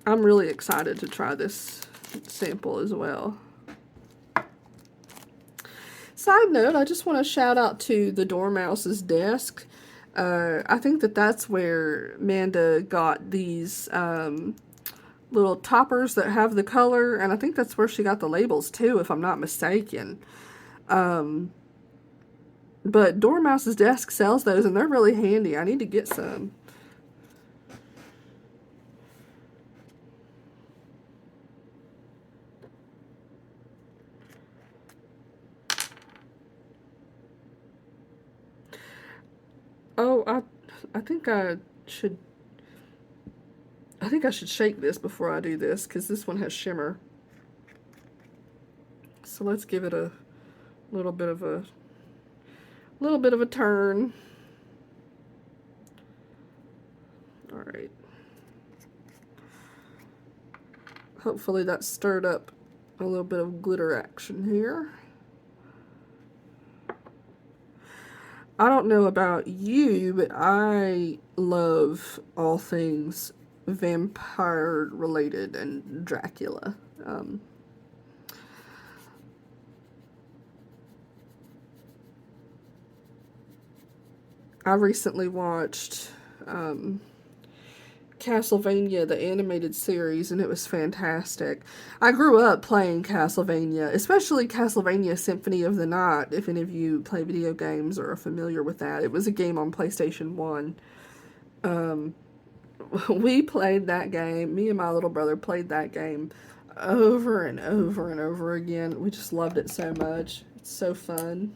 I'm really excited to try this sample as well. Side note, I just want to shout out to the Dormouse's desk. I think that's where Amanda got these little toppers that have the color, and I think that's where she got the labels too, if I'm not mistaken. But Dormouse's desk sells those, and they're really handy. I need to get some. Oh, I think I should shake this before I do this, because this one has shimmer. So let's give it a little bit of a turn. All right. Hopefully that stirred up a little bit of glitter action here. I don't know about you, but I love all things vampire related and Dracula. I recently watched Castlevania, the animated series, and it was fantastic. I grew up playing Castlevania, especially Castlevania Symphony of the Night, if any of you play video games or are familiar with that. It was a game on PlayStation 1. We played that game, me and my little brother played that game over and over and over again. We just loved it so much. It's so fun.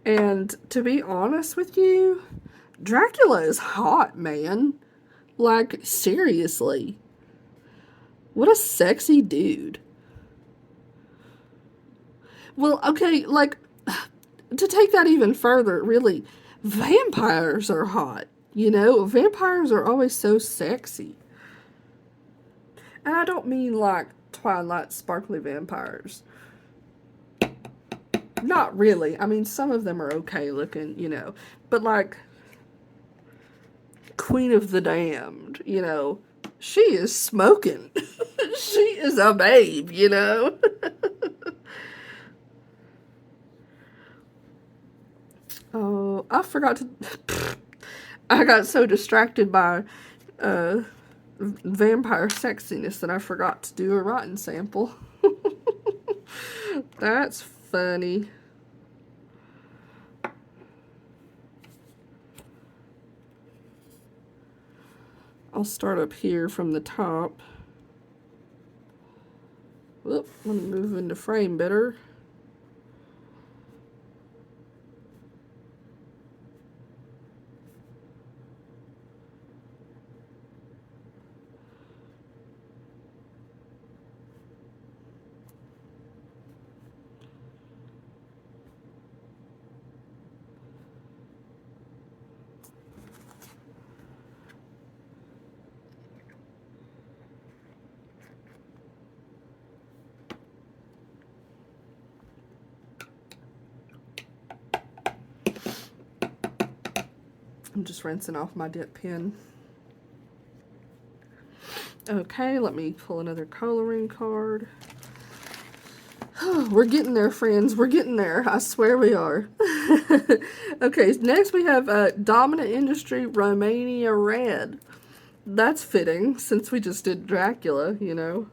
And to be honest with you, Dracula is hot, man. Like, seriously. What a sexy dude. Well, okay, like, to take that even further, really, vampires are hot. You know, vampires are always so sexy. And I don't mean like Twilight sparkly vampires. Not really. I mean, some of them are okay looking, you know. But like Queen of the Damned, you know, she is smoking. She is a babe, you know. Oh, I forgot to... I got so distracted by vampire sexiness that I forgot to do a rotten sample. That's funny. I'll start up here from the top. Whoop, let me move into frame better. I'm just rinsing off my dip pen. Okay, let me pull another coloring card. We're getting there, friends. We're getting there. I swear we are. Okay, next we have Dominant Industry Romania Red. That's fitting, since we just did Dracula, you know.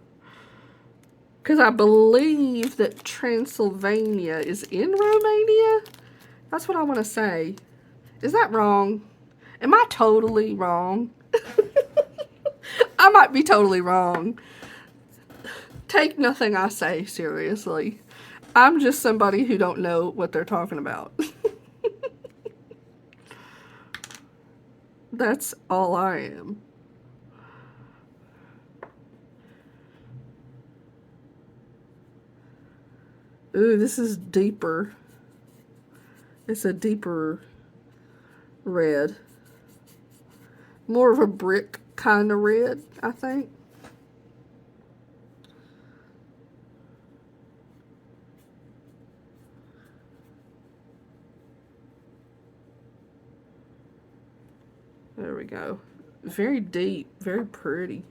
Because I believe that Transylvania is in Romania. That's what I want to say. Is that wrong? Am I totally wrong? I might be totally wrong. Take nothing I say seriously. I'm just somebody who don't know what they're talking about. That's all I am. Ooh, this is deeper. It's a deeper red. More of a brick kind of red, I think. There we go. Very deep, very pretty.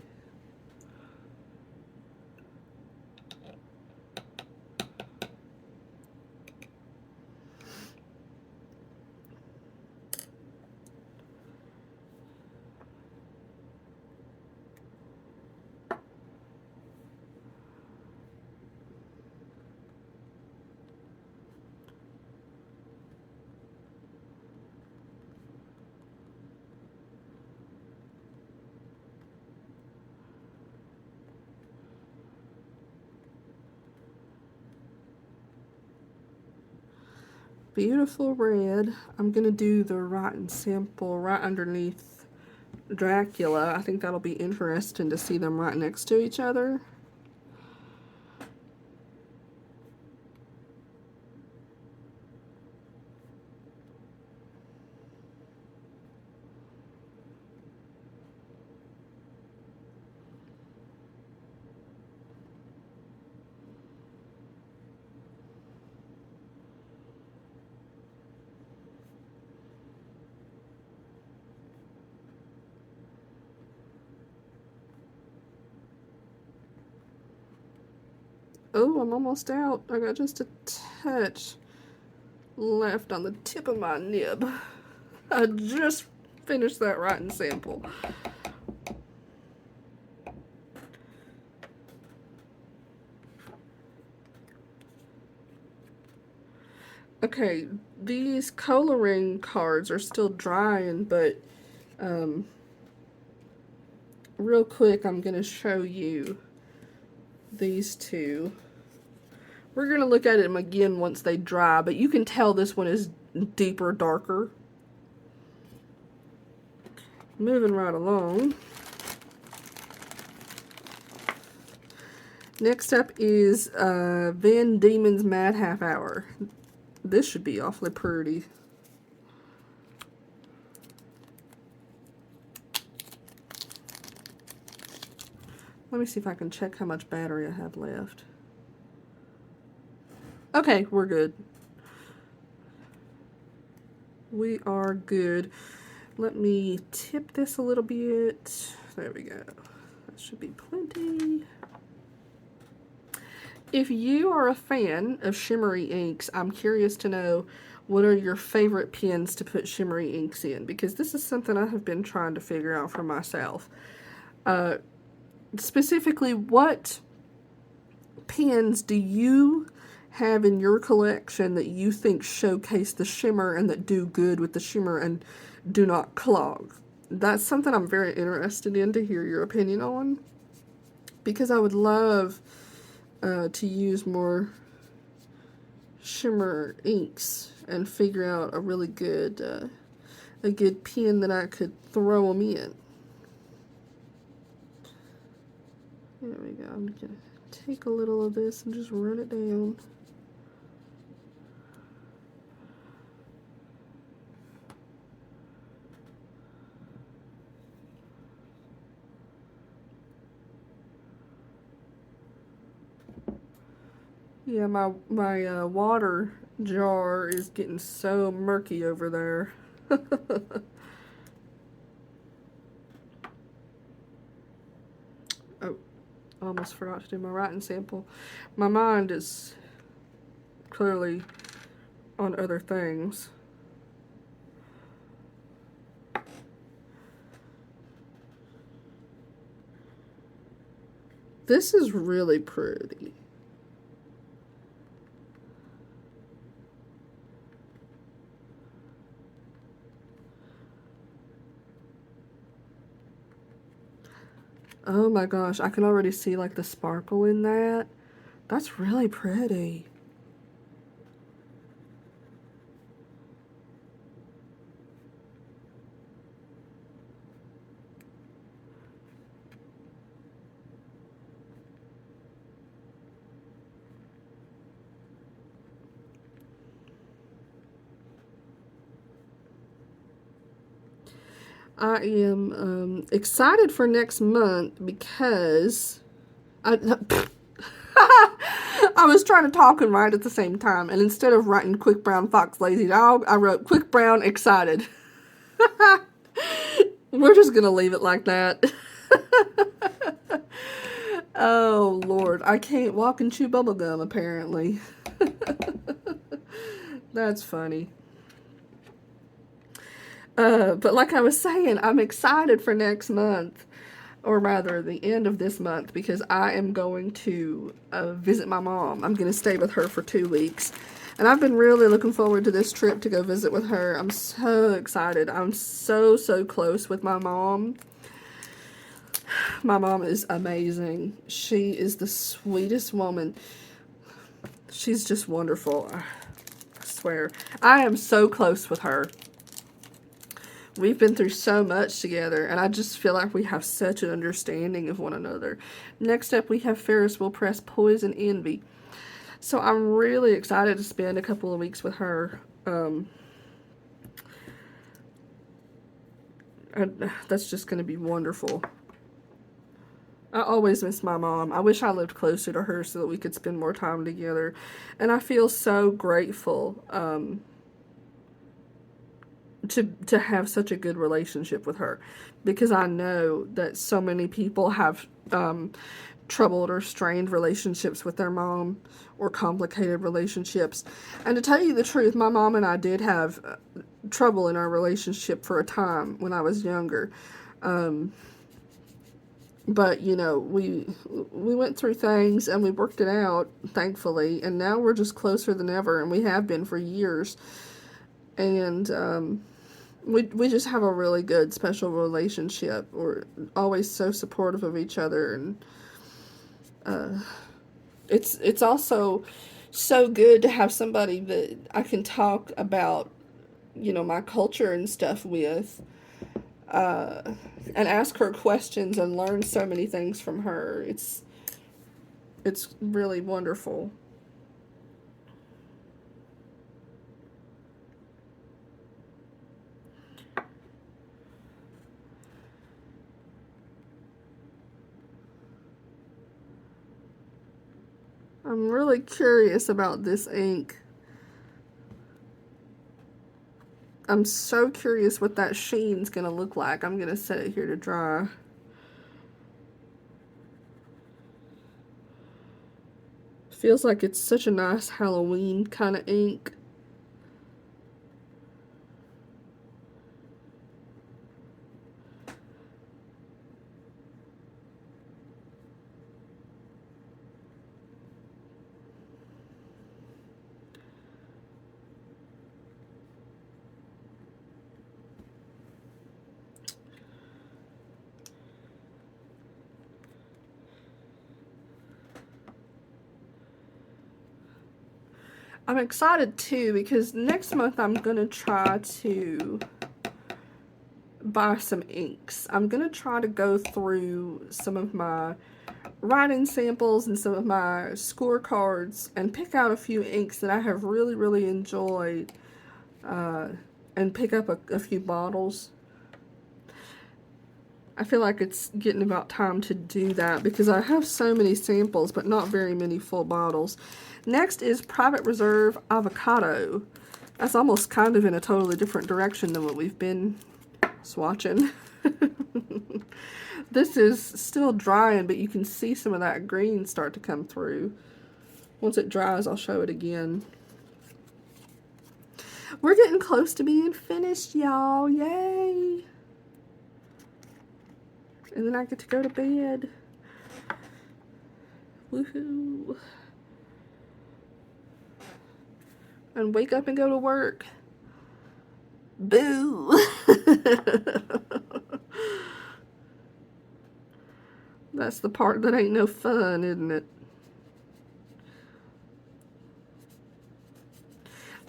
Beautiful red. I'm going to do the writing sample right underneath Dracula. I think that'll be interesting to see them right next to each other. Oh, I'm almost out. I got just a touch left on the tip of my nib. I just finished that writing sample. Okay, these coloring cards are still drying, but real quick I'm going to show you these two. We're going to look at them again once they dry, but you can tell this one is deeper, darker. Moving right along. Next up is Van Diemen's Mad Half Hour. This should be awfully pretty. Let me see if I can check how much battery I have left. Okay, we're good. We are good. Let me tip this a little bit. There we go. That should be plenty. If you are a fan of shimmery inks, I'm curious to know what are your favorite pens to put shimmery inks in, because this is something I have been trying to figure out for myself. Specifically, what pens do you have in your collection that you think showcase the shimmer and that do good with the shimmer and do not clog? That's something I'm very interested in to hear your opinion on, because I would love to use more shimmer inks and figure out a really good a good pen that I could throw them in. There we go. I'm gonna take a little of this and just run it down. Yeah, my water jar is getting so murky over there. Oh, I almost forgot to do my writing sample. My mind is clearly on other things. This is really pretty. Oh my gosh, I can already see like the sparkle in that. That's really pretty. I am excited for next month because I I was trying to talk and write at the same time, and instead of writing quick brown fox lazy dog, I wrote quick brown excited. We're just gonna leave it like that. Oh Lord, I can't walk and chew bubblegum apparently. That's funny. But like I was saying, I'm excited for next month, or rather the end of this month, because I am going to visit my mom. I'm going to stay with her for 2 weeks. And I've been really looking forward to this trip to go visit with her. I'm so excited. I'm so, so close with my mom. My mom is amazing. She is the sweetest woman. She's just wonderful. I swear. I am so close with her. We've been through so much together, and I just feel like we have such an understanding of one another. Next up, we have Ferris Wheel Press Poison Envy. So I'm really excited to spend a couple of weeks with her. That's just going to be wonderful. I always miss my mom. I wish I lived closer to her so that we could spend more time together. And I feel so grateful to have such a good relationship with her, because I know that so many people have troubled or strained relationships with their mom, or complicated relationships. And to tell you the truth, my mom and I did have trouble in our relationship for a time when I was younger. But you know, we went through things and we worked it out, thankfully, and now we're just closer than ever, and we have been for years. And we just have a really good, special relationship. We're always so supportive of each other, and it's also so good to have somebody that I can talk about, you know, my culture and stuff with, and ask her questions and learn so many things from her. It's really wonderful. I'm really curious about this ink. I'm so curious what that sheen's gonna look like. I'm gonna set it here to dry. Feels like it's such a nice Halloween kind of ink. I'm excited too because next month I'm going to try to buy some inks. I'm going to try to go through some of my writing samples and some of my scorecards and pick out a few inks that I have really, really enjoyed, and pick up a few bottles. I feel like it's getting about time to do that because I have so many samples but not very many full bottles. Next is Private Reserve Avocado. That's almost kind of in a totally different direction than what we've been swatching. This is still drying, but you can see some of that green start to come through. Once it dries, I'll show it again. We're getting close to being finished, y'all. Yay! And then I get to go to bed. Woohoo! And wake up and go to work. Boo! That's the part that ain't no fun, isn't it?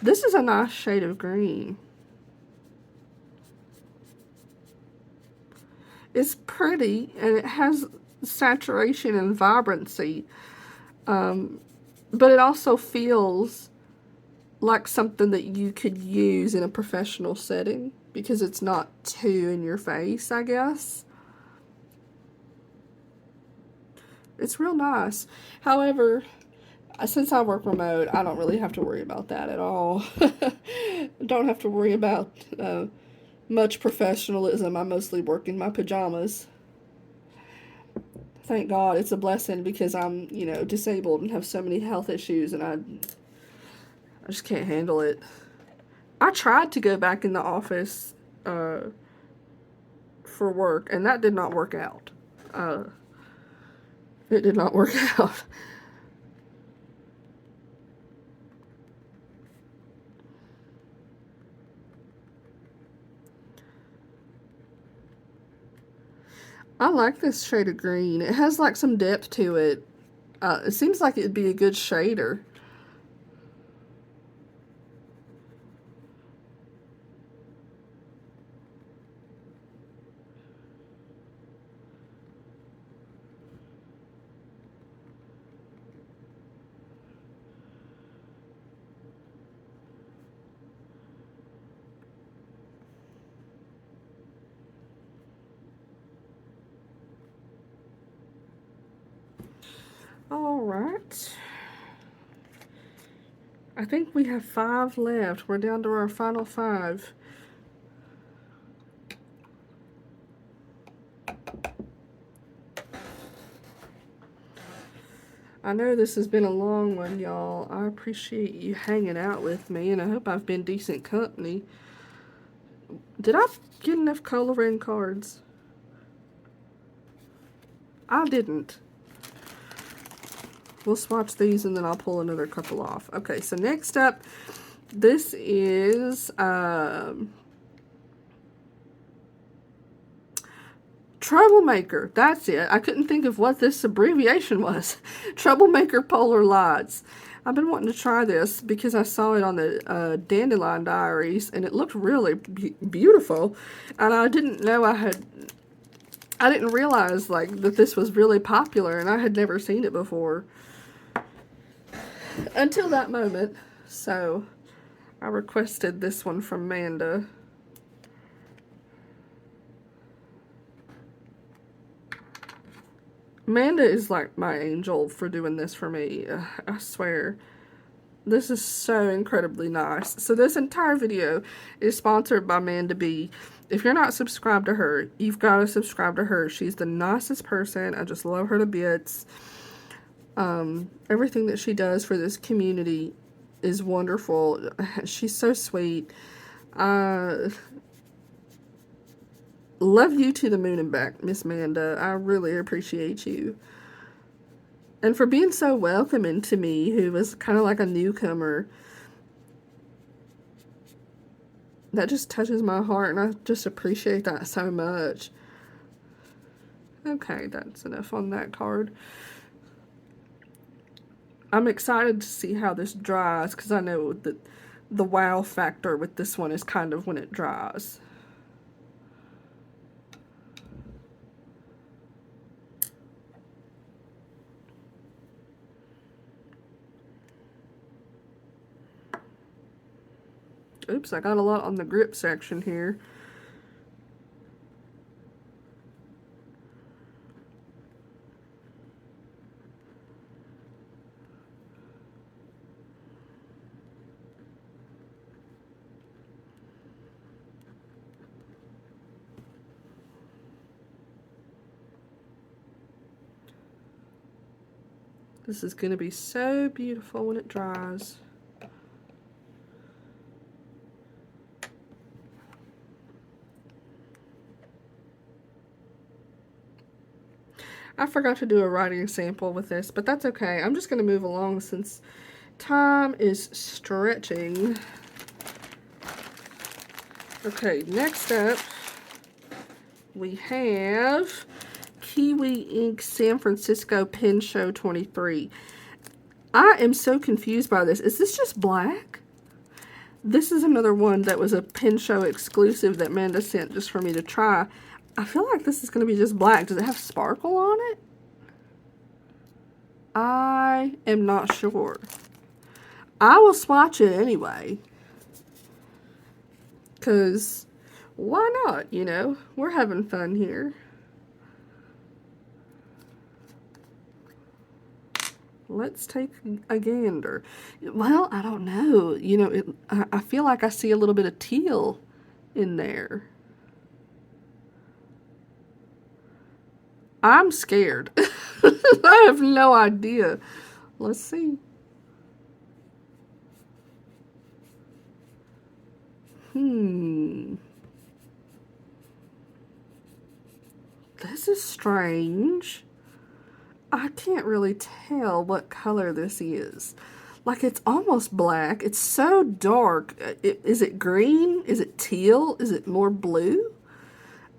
This is a nice shade of green. It's pretty, and it has saturation and vibrancy, but it also feels like something that you could use in a professional setting. because it's not too in your face, I guess. It's real nice. However, since I work remote, I don't really have to worry about that at all. Don't have to worry about much professionalism. I mostly work in my pajamas. Thank God, it's a blessing because I'm, you know, disabled and have so many health issues, and I just can't handle it. I tried to go back in the office for work, and that did not work out. It did not work out. I like this shade of green. It has like some depth to it. It seems like it'd be a good shader. All right. I think we have 5 left. We're down to our final 5. I know this has been a long one, y'all. I appreciate you hanging out with me, and I hope I've been decent company. Did I get enough coloring cards? I didn't. We'll swatch these and then I'll pull another couple off. Okay, so next up, this is Troublemaker. That's it. I couldn't think of what this abbreviation was. Troublemaker Polar Lights. I've been wanting to try this because I saw it on the Dandelion Diaries and it looked really beautiful. And I didn't know I didn't realize like that this was really popular, and I had never seen it before until that moment. So I requested this one from Amanda. Amanda is like my angel for doing this for me. I swear. This is so incredibly nice. So this entire video is sponsored by Amanda B. If you're not subscribed to her, you've got to subscribe to her. She's the nicest person. I just love her to bits. Everything that she does for this community is wonderful. She's so sweet. Love you to the moon and back, Miss Amanda. I really appreciate you. And for being so welcoming to me, who was kind of like a newcomer. That just touches my heart, and I just appreciate that so much. Okay, that's enough on that card. I'm excited to see how this dries, because I know that the wow factor with this one is kind of when it dries. Oops, I got a lot on the grip section here. This is going to be so beautiful when it dries. I forgot to do a writing sample with this, but that's okay. I'm just going to move along since time is stretching. Okay, next up, we have Kiwi Ink San Francisco Pen Show 23. I am so confused by this. Is this just black? This is another one that was a Pen Show exclusive that Amanda sent just for me to try. I feel like this is going to be just black. Does it have sparkle on it? I am not sure. I will swatch it anyway. Because Why not, you know? We're having fun here. Let's take a gander. Well, I don't know. You know, I feel like I see a little bit of teal in there. I'm scared. I have no idea. Let's see. This is strange. I can't really tell what color this is. Like, it's almost black. It's so dark. Is it green? Is it teal? Is it more blue?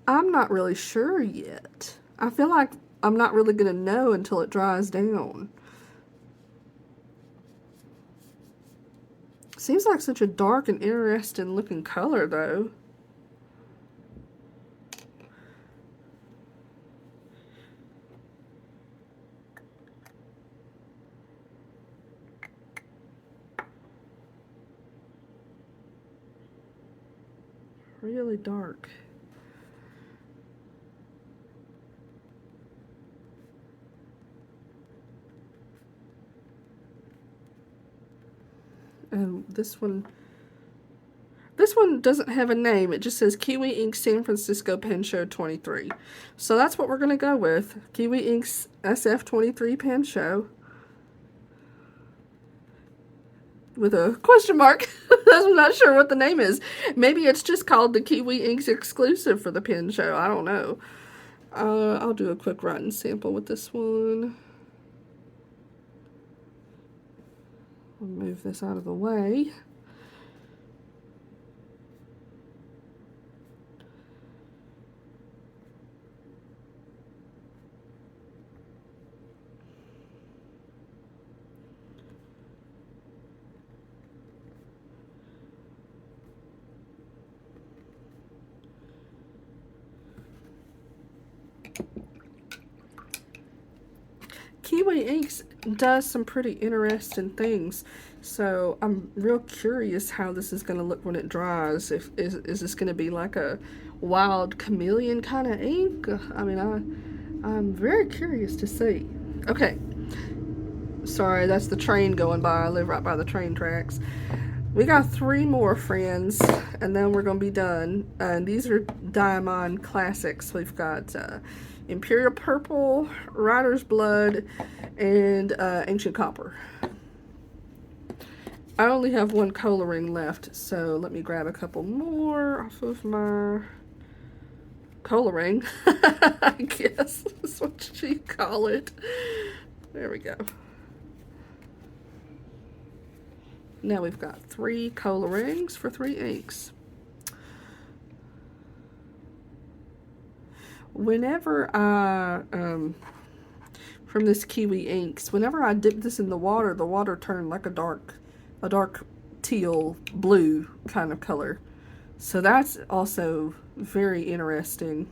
I'm not really sure yet. I feel like I'm not really going to know until it dries down. Seems like such a dark and interesting looking color, though. Really dark. This one doesn't have a name. It just says Kiwi Ink San Francisco Pen Show 23. So that's what we're going to go with. Kiwi Ink's SF23 Pen Show. With a question mark. I'm not sure what the name is. Maybe it's just called the Kiwi Ink's exclusive for the Pen Show. I don't know. I'll do a quick writing sample with this one. I'll move this out of the way. Kiwi Inks does some pretty interesting things, so I'm real curious how this is going to look when it dries. Is this going to be like a wild chameleon kind of ink? I mean, I'm very curious to see. Okay, sorry, that's the train going by. I live right by the train tracks. We got 3 more, friends, and then we're going to be done. And these are Diamond Classics. We've got Imperial Purple, Rider's Blood, and Ancient Copper. I only have 1 coloring left, so let me grab a couple more off of my coloring. I guess that's what you call it. There we go. Now we've got 3 colorings for 3 inks. Whenever I, from this Kiwi Inks, whenever I dip this in the water turned like a dark teal blue kind of color. So that's also very interesting.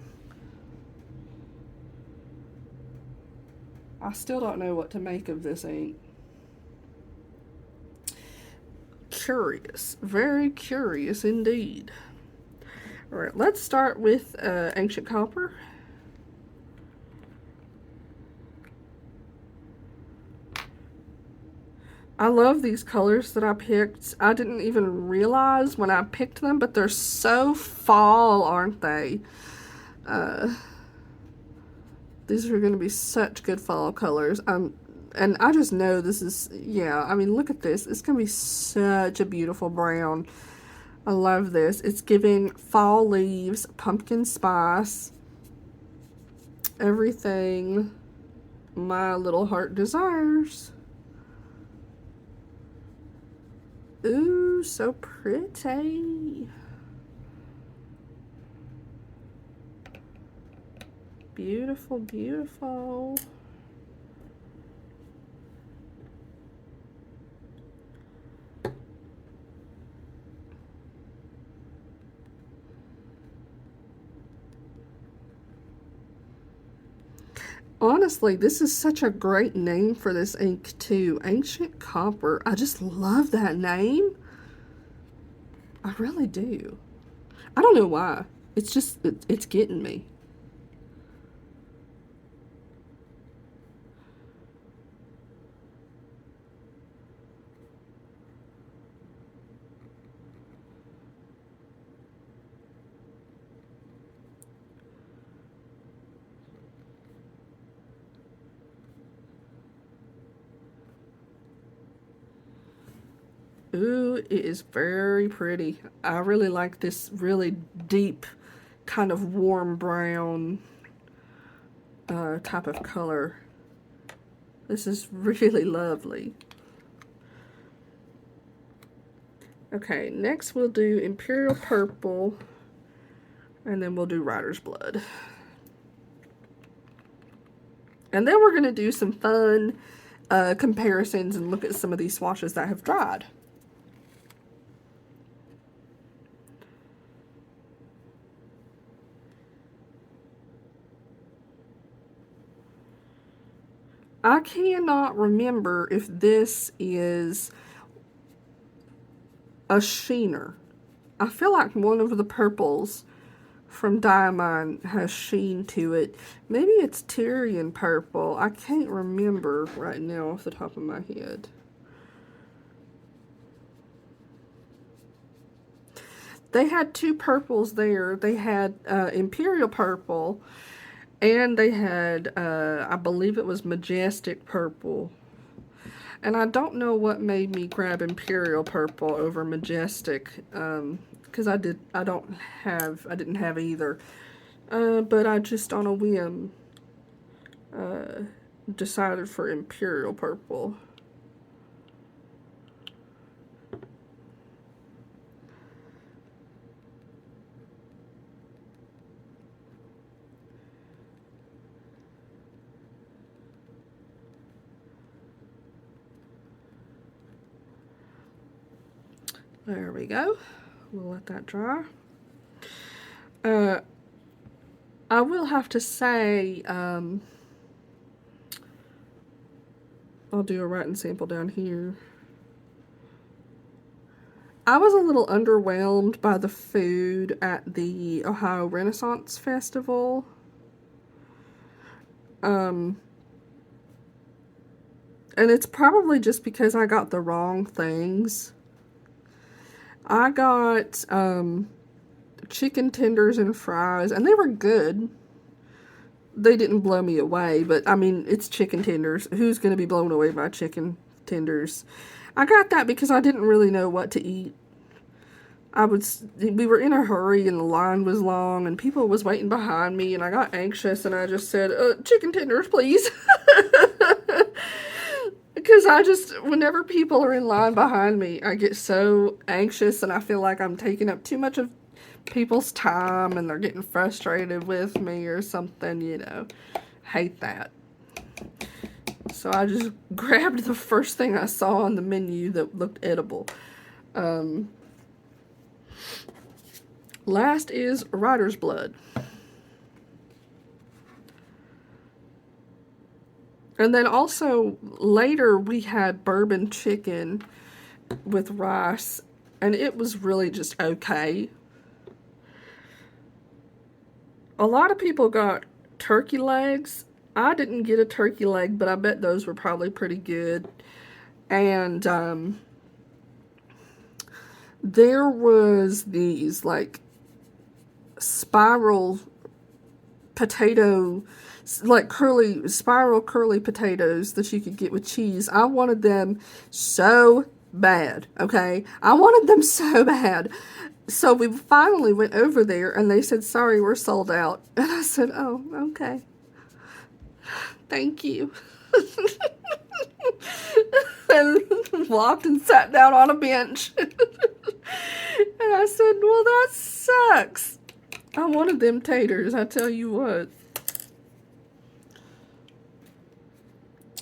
I still don't know what to make of this ink. Curious, very curious indeed. All right, let's start with Ancient Copper. I love these colors that I picked. I didn't even realize when I picked them, but they're so fall, aren't they? These are going to be such good fall colors. And I just know this is, yeah, I mean, look at this. It's going to be such a beautiful brown. I love this. It's giving fall leaves, pumpkin spice, everything my little heart desires. Ooh, so pretty. Beautiful, beautiful. Honestly, this is such a great name for this ink too. Ancient Copper. I just love that name. I really do. I don't know why. It's just, it's getting me. Ooh, it is very pretty. I really like this really deep, kind of warm brown type of color. This is really lovely. Okay, next we'll do Imperial Purple, and then we'll do Rider's Blood. And then we're going to do some fun comparisons and look at some of these swatches that have dried. I cannot remember if this is a sheener. I feel like one of the purples from Diamond has sheen to it. Maybe it's Tyrian purple. I can't remember right now off the top of my head. They had two purples there. They had Imperial Purple, and they had, I believe it was Majestic Purple. And I don't know what made me grab Imperial Purple over Majestic, because I didn't have either. But I just on a whim decided for Imperial Purple. There we go. We'll let that dry. I will have to say, I'll do a writing sample down here. I was a little underwhelmed by the food at the Ohio Renaissance Festival. And it's probably just because I got the wrong things. I got chicken tenders and fries, and they were good. They didn't blow me away, but I mean, it's chicken tenders. Who's going to be blown away by chicken tenders? I got that because I didn't really know what to eat. We were in a hurry and the line was long and people was waiting behind me, and I got anxious and I just said, chicken tenders, please. Because whenever people are in line behind me, I get so anxious and I feel like I'm taking up too much of people's time and they're getting frustrated with me or something, you know. Hate that. So I just grabbed the first thing I saw on the menu that looked edible. Last is Rider's Blood. And then also later we had bourbon chicken with rice, and it was really just okay. A lot of people got turkey legs. I didn't get a turkey leg, but I bet those were probably pretty good. And there was these like spiral potato, like spiral curly potatoes that you could get with cheese. I wanted them so bad, okay? I wanted them so bad. So we finally went over there and they said, sorry, we're sold out. And I said, oh, okay. Thank you. And walked and sat down on a bench. And I said, well, that sucks. I wanted them taters, I tell you what.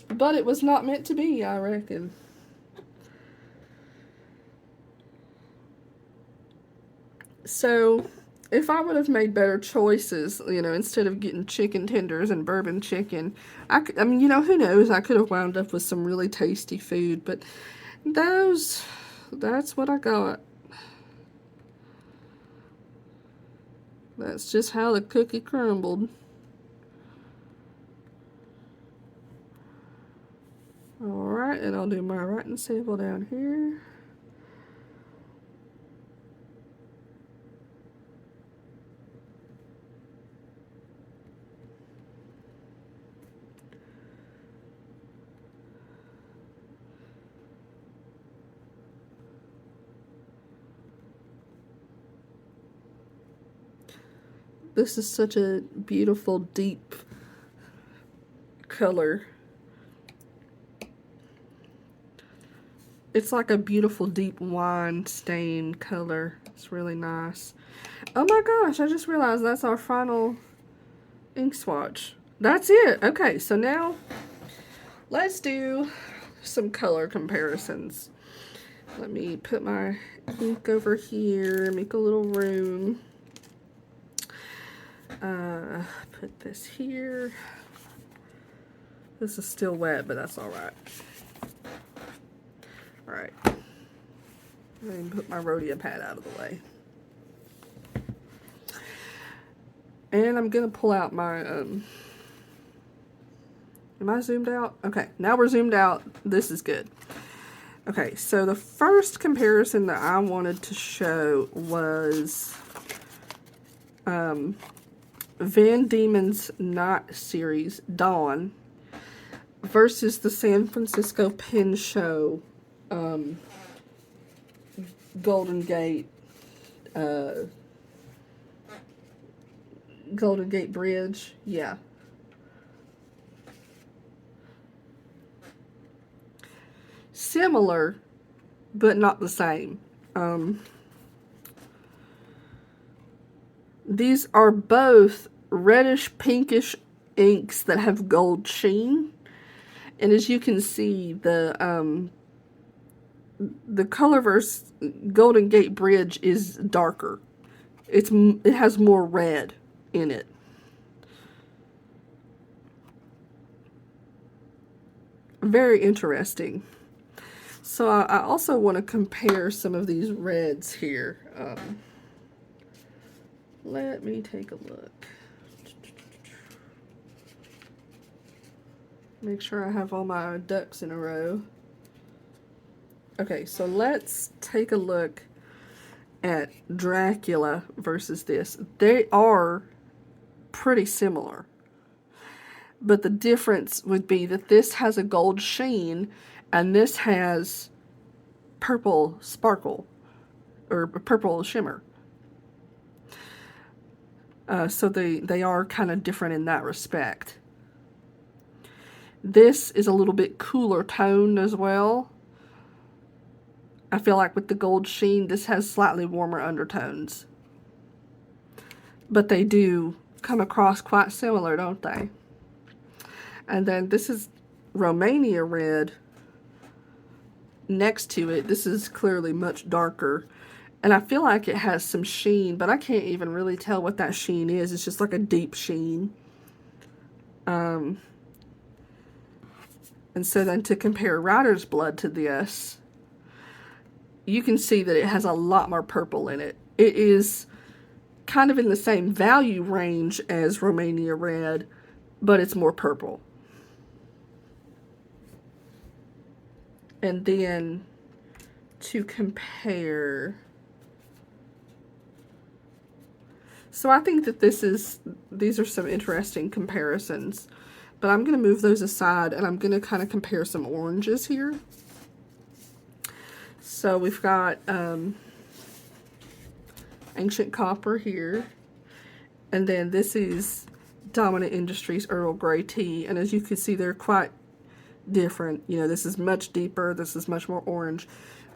But it was not meant to be, I reckon. So, if I would have made better choices, you know, instead of getting chicken tenders and bourbon chicken, I mean, you know, who knows? I could have wound up with some really tasty food, but that's what I got. That's just how the cookie crumbled. Alright, and I'll do my writing sample down here. This is such a beautiful, deep color. It's like a beautiful, deep wine stain color. It's really nice. Oh my gosh, I just realized that's our final ink swatch. That's it. Okay, so now let's do some color comparisons. Let me put my ink over here, make a little room. Put this here. This is still wet, but that's alright. Alright. And put my rhodia pad out of the way. And I'm gonna pull out my, am I zoomed out? Okay, now we're zoomed out. This is good. Okay, so the first comparison that I wanted to show was Van Diemen's Night series, Dawn, versus the San Francisco Pen Show, Golden Gate Bridge. Yeah. Similar, but not the same. These are both reddish pinkish inks that have gold sheen, and as you can see, the Colorverse Golden Gate Bridge is darker. It has more red in it. Very interesting. So I also want to compare some of these reds here. Let me take a look. Make sure I have all my ducks in a row. Okay, so let's take a look at Dracula versus this. They are pretty similar. But the difference would be that this has a gold sheen and this has purple sparkle or purple shimmer. So they are kind of different in that respect. This is a little bit cooler toned as well. I feel like with the gold sheen, this has slightly warmer undertones. But they do come across quite similar, don't they? And then this is Romania Red next to it. This is clearly much darker. And I feel like it has some sheen, but I can't even really tell what that sheen is. It's just like a deep sheen. And so then to compare Rider's Blood to this, you can see that it has a lot more purple in it. It is kind of in the same value range as Romania Red, but it's more purple. And then to compare... So I think that these are some interesting comparisons, but I'm going to move those aside and I'm going to kind of compare some oranges here. So we've got Ancient Copper here, and then this is Dominant Industries Earl Grey Tea, and as you can see, they're quite different. You know, this is much deeper, this is much more orange,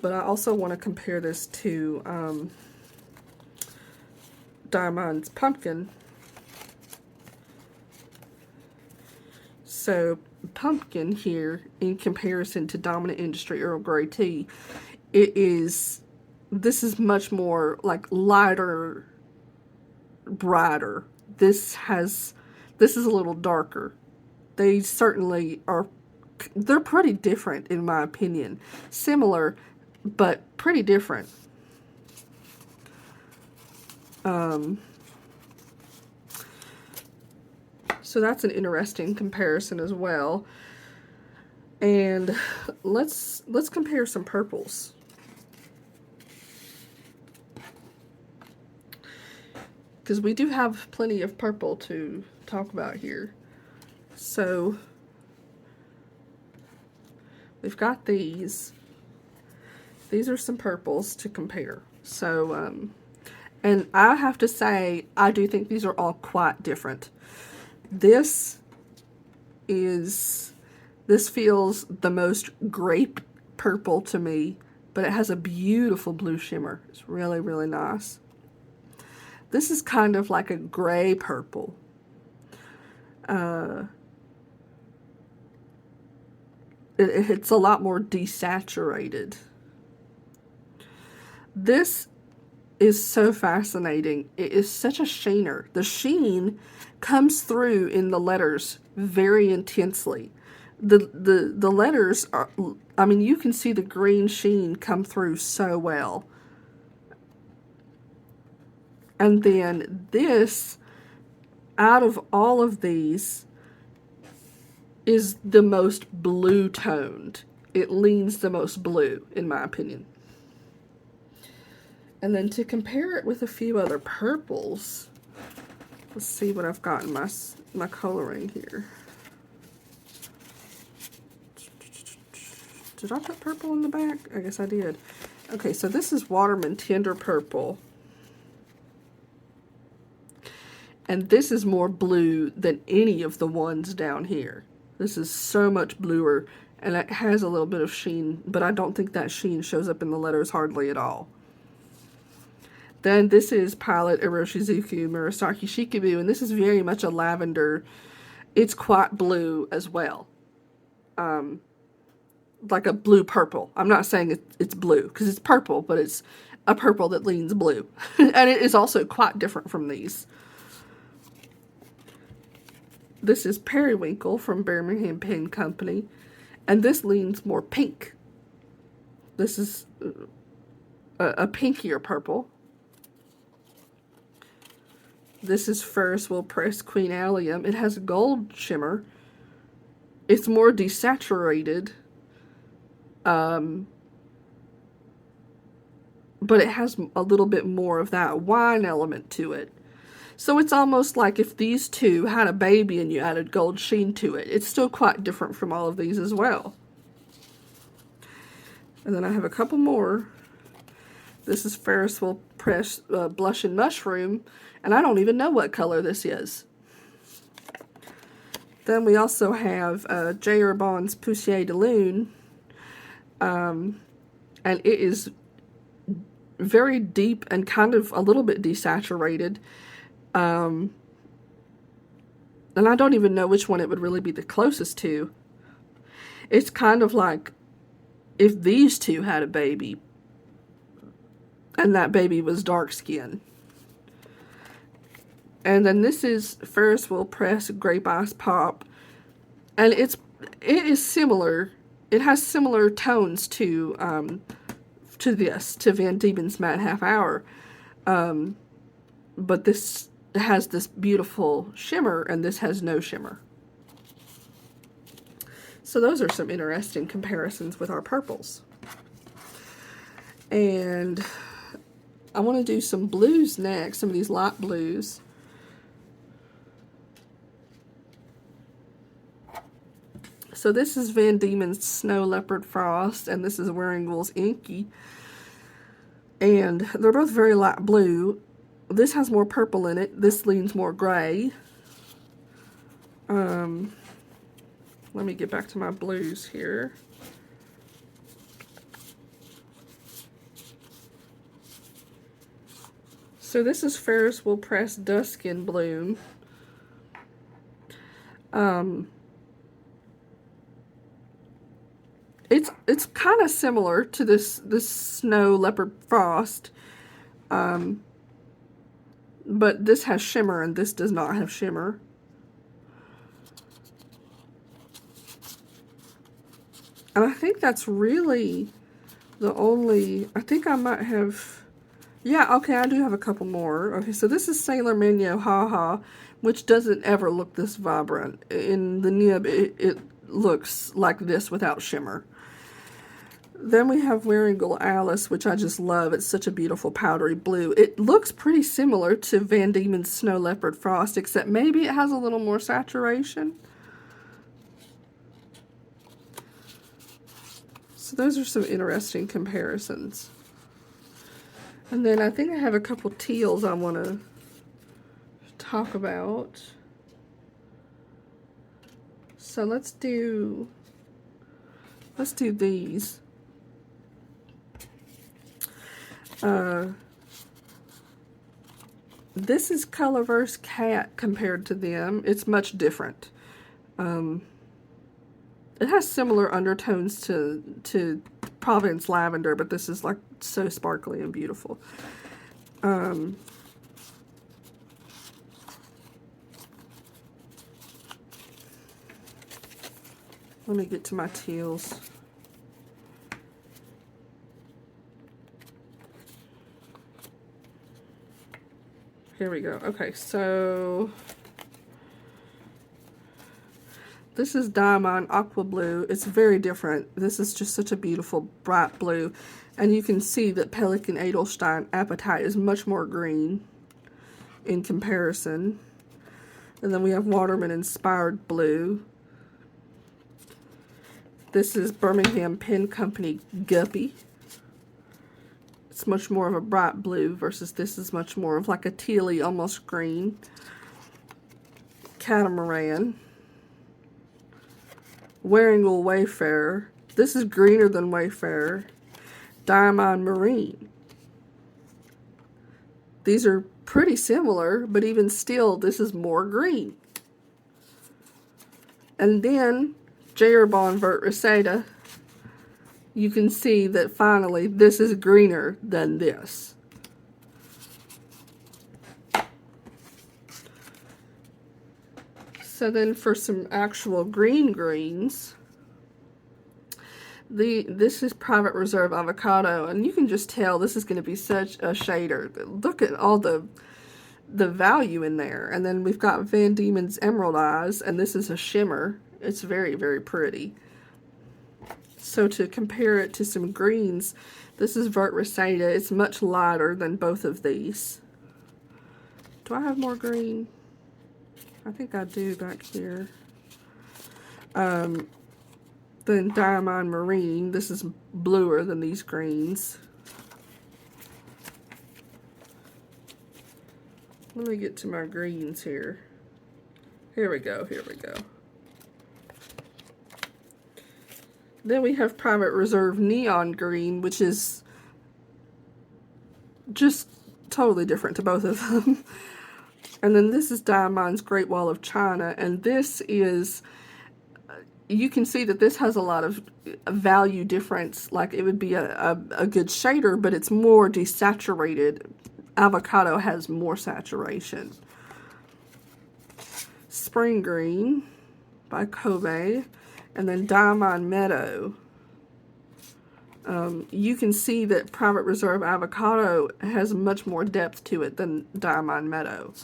but I also want to compare this to Diamond's Pumpkin. So Pumpkin here, in comparison to Dominant Industry Earl Grey Tea, this is much more like lighter, brighter. This is a little darker. They certainly are, they're pretty different in my opinion. Similar, but pretty different. So that's an interesting comparison as well. And let's compare some purples. Because we do have plenty of purple to talk about here. So we've got these. These are some purples to compare. So, and I have to say, I do think these are all quite different. This feels the most grape purple to me, but it has a beautiful blue shimmer. It's really, really nice. This is kind of like a gray purple. It's a lot more desaturated. This is so fascinating. It is such a sheener. The sheen comes through in the letters very intensely. The letters are, I mean, you can see the green sheen come through so well. And then this, out of all of these, is the most blue toned. It leans the most blue, in my opinion. And then to compare it with a few other purples, let's see what I've got in my coloring here. Did I put purple in the back? I guess I did. Okay, so this is Waterman Tender Purple. And this is more blue than any of the ones down here. This is so much bluer, and it has a little bit of sheen, but I don't think that sheen shows up in the letters hardly at all. Then this is Pilot Iroshizuku Murasaki Shikubu, and this is very much a lavender. It's quite blue as well. Like a blue purple. I'm not saying it's blue, because it's purple, but it's a purple that leans blue. And it is also quite different from these. This is Periwinkle from Birmingham Pen Company, and this leans more pink. This is a pinkier purple. This is Ferris Wheel Press Queen Allium. It has a gold shimmer. It's more desaturated, but it has a little bit more of that wine element to it. So it's almost like if these two had a baby and you added gold sheen to it. It's still quite different from all of these as well. And then I have a couple more. This is Ferris Wheel Press Blush and Mushroom, and I don't even know what color this is. Then we also have J. Herbon's Poussière de Lune, and it is very deep and kind of a little bit desaturated. And I don't even know which one it would really be the closest to. It's kind of like if these two had a baby and that baby was dark skinned. And then this is Ferris Wheel Press Grape Ice Pop, and it is similar. It has similar tones to Van Diemen's Mad Half Hour, but this has this beautiful shimmer, and this has no shimmer. So those are some interesting comparisons with our purples. And I want to do some blues next, some of these light blues. So this is Van Diemen's Snow Leopard Frost, and this is Wearing Wool's Inky. And they're both very light blue. This has more purple in it. This leans more gray. Let me get back to my blues here. So this is Ferris Wheel Press Dusk in Bloom. It's kind of similar to this Snow Leopard Frost, but this has shimmer and this does not have shimmer. And I think that's really the only, I think I might have, Yeah, okay, I do have a couple more. Okay, so this is Sailor Menu Haha, which doesn't ever look this vibrant. In the nib, it looks like this without shimmer. Then we have Wearingle Alice, which I just love. It's such a beautiful powdery blue. It looks pretty similar to Van Diemen's Snow Leopard Frost, except maybe it has a little more saturation. So those are some interesting comparisons. And then I think I have a couple teals I want to talk about. So let's do these. This is Colorverse Cat compared to them. It's much different. It has similar undertones to Providence Lavender, but this is like so sparkly and beautiful. Let me get to my teals. Here we go. Okay, so this is Diamond Aqua Blue. It's very different. This is just such a beautiful bright blue. And you can see that Pelican Edelstein Apatite is much more green in comparison. And then we have Waterman Inspired Blue. This is Birmingham Pen Company Guppy. It's much more of a bright blue versus this is much more of like a tealy, almost green. Catamaran. Wearingle Wayfarer. This is greener than Wayfarer. Diamond Marine. These are pretty similar, but even still, this is more green. And then, Jerbon Vert Reseda. You can see that finally this is greener than this. So then for some actual greens, this is Private Reserve Avocado, and you can just tell this is going to be such a shader. Look at all the value in there. And then we've got Van Diemen's Emerald Eyes, and this is a shimmer. It's very, very pretty. So to compare it to some greens, this is Vert Reseda. It's much lighter than both of these. Do I have more green? I think I do back here. Then Diamond Marine. This is bluer than these greens. Let me get to my greens here. Here we go, here we go. Then we have Private Reserve Neon Green, which is just totally different to both of them. And then this is Diamond's Great Wall of China, and this is, you can see that this has a lot of value difference. Like it would be a good shader, but it's more desaturated. Avocado has more saturation. Spring Green by Kobe. And then Diamond Meadow. You can see that Private Reserve Avocado has much more depth to it than Diamond Meadow.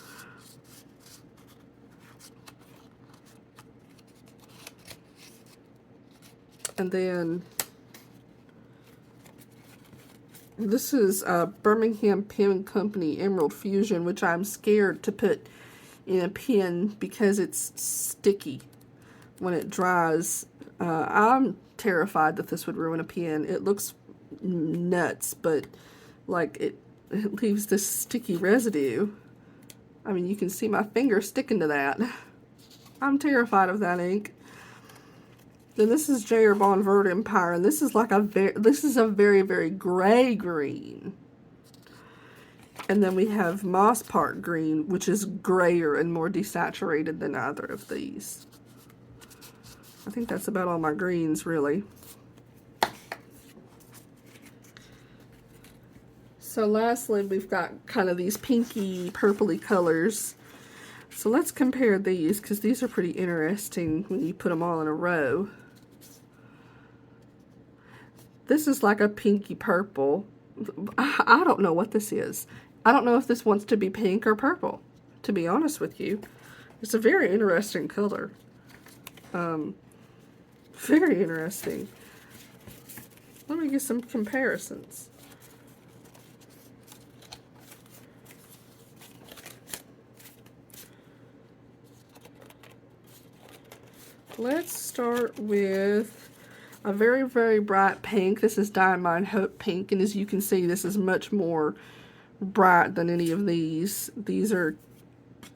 And then this is Birmingham Pen Company Emerald Fusion, which I'm scared to put in a pen because it's sticky when it dries. I'm terrified that this would ruin a pen. It looks nuts, but like it leaves this sticky residue. I mean, you can see my finger sticking to that. I'm terrified of that ink. Then this is Jerbon Vert Empire, and this is like a very, very gray green. And then we have Moss Park Green, which is grayer and more desaturated than either of these. I think that's about all my greens, really. So lastly, we've got kind of these pinky, purpley colors. So let's compare these, because these are pretty interesting when you put them all in a row. This is like a pinky purple, I don't know what this is. I don't know if this wants to be pink or purple, to be honest with you. It's a very interesting color. Very interesting. Let me get some comparisons. Let's start with a very, very bright pink. This is Diamond Hope Pink, and as you can see, this is much more bright than any of these. These are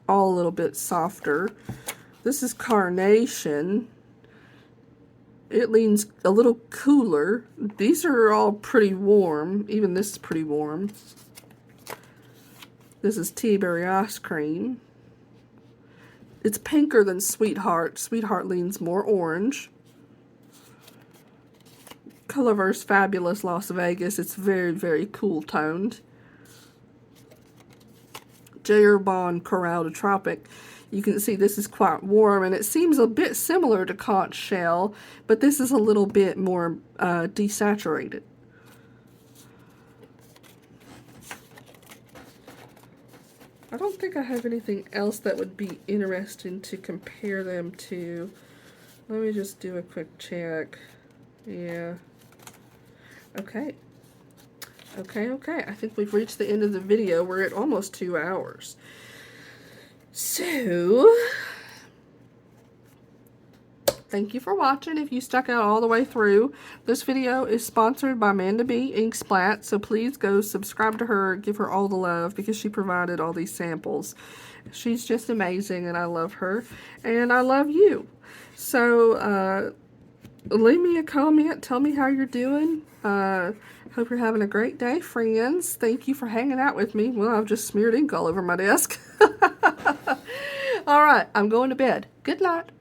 all a little bit softer. This is Carnation. It leans a little cooler. These are all pretty warm. Even this is pretty warm. This is Tea Berry Ice Cream. It's pinker than Sweetheart. Sweetheart leans more orange. Colorverse Fabulous Las Vegas. It's very, very cool toned. J.R. Bond Coral de Tropic. You can see this is quite warm, and it seems a bit similar to Conch Shell, but this is a little bit more desaturated. I don't think I have anything else that would be interesting to compare them to. Let me just do a quick check. Yeah. Okay. Okay. I think we've reached the end of the video. We're at almost 2 hours. So, thank you for watching. If you stuck out all the way through, this video is sponsored by Amanda B. Ink Splat, so please go subscribe to her, give her all the love, because she provided all these samples. She's just amazing, and I love her, and I love you. So, leave me a comment. Tell me how you're doing. Hope you're having a great day, friends. Thank you for hanging out with me. Well, I've just smeared ink all over my desk. All right, I'm going to bed. Good night.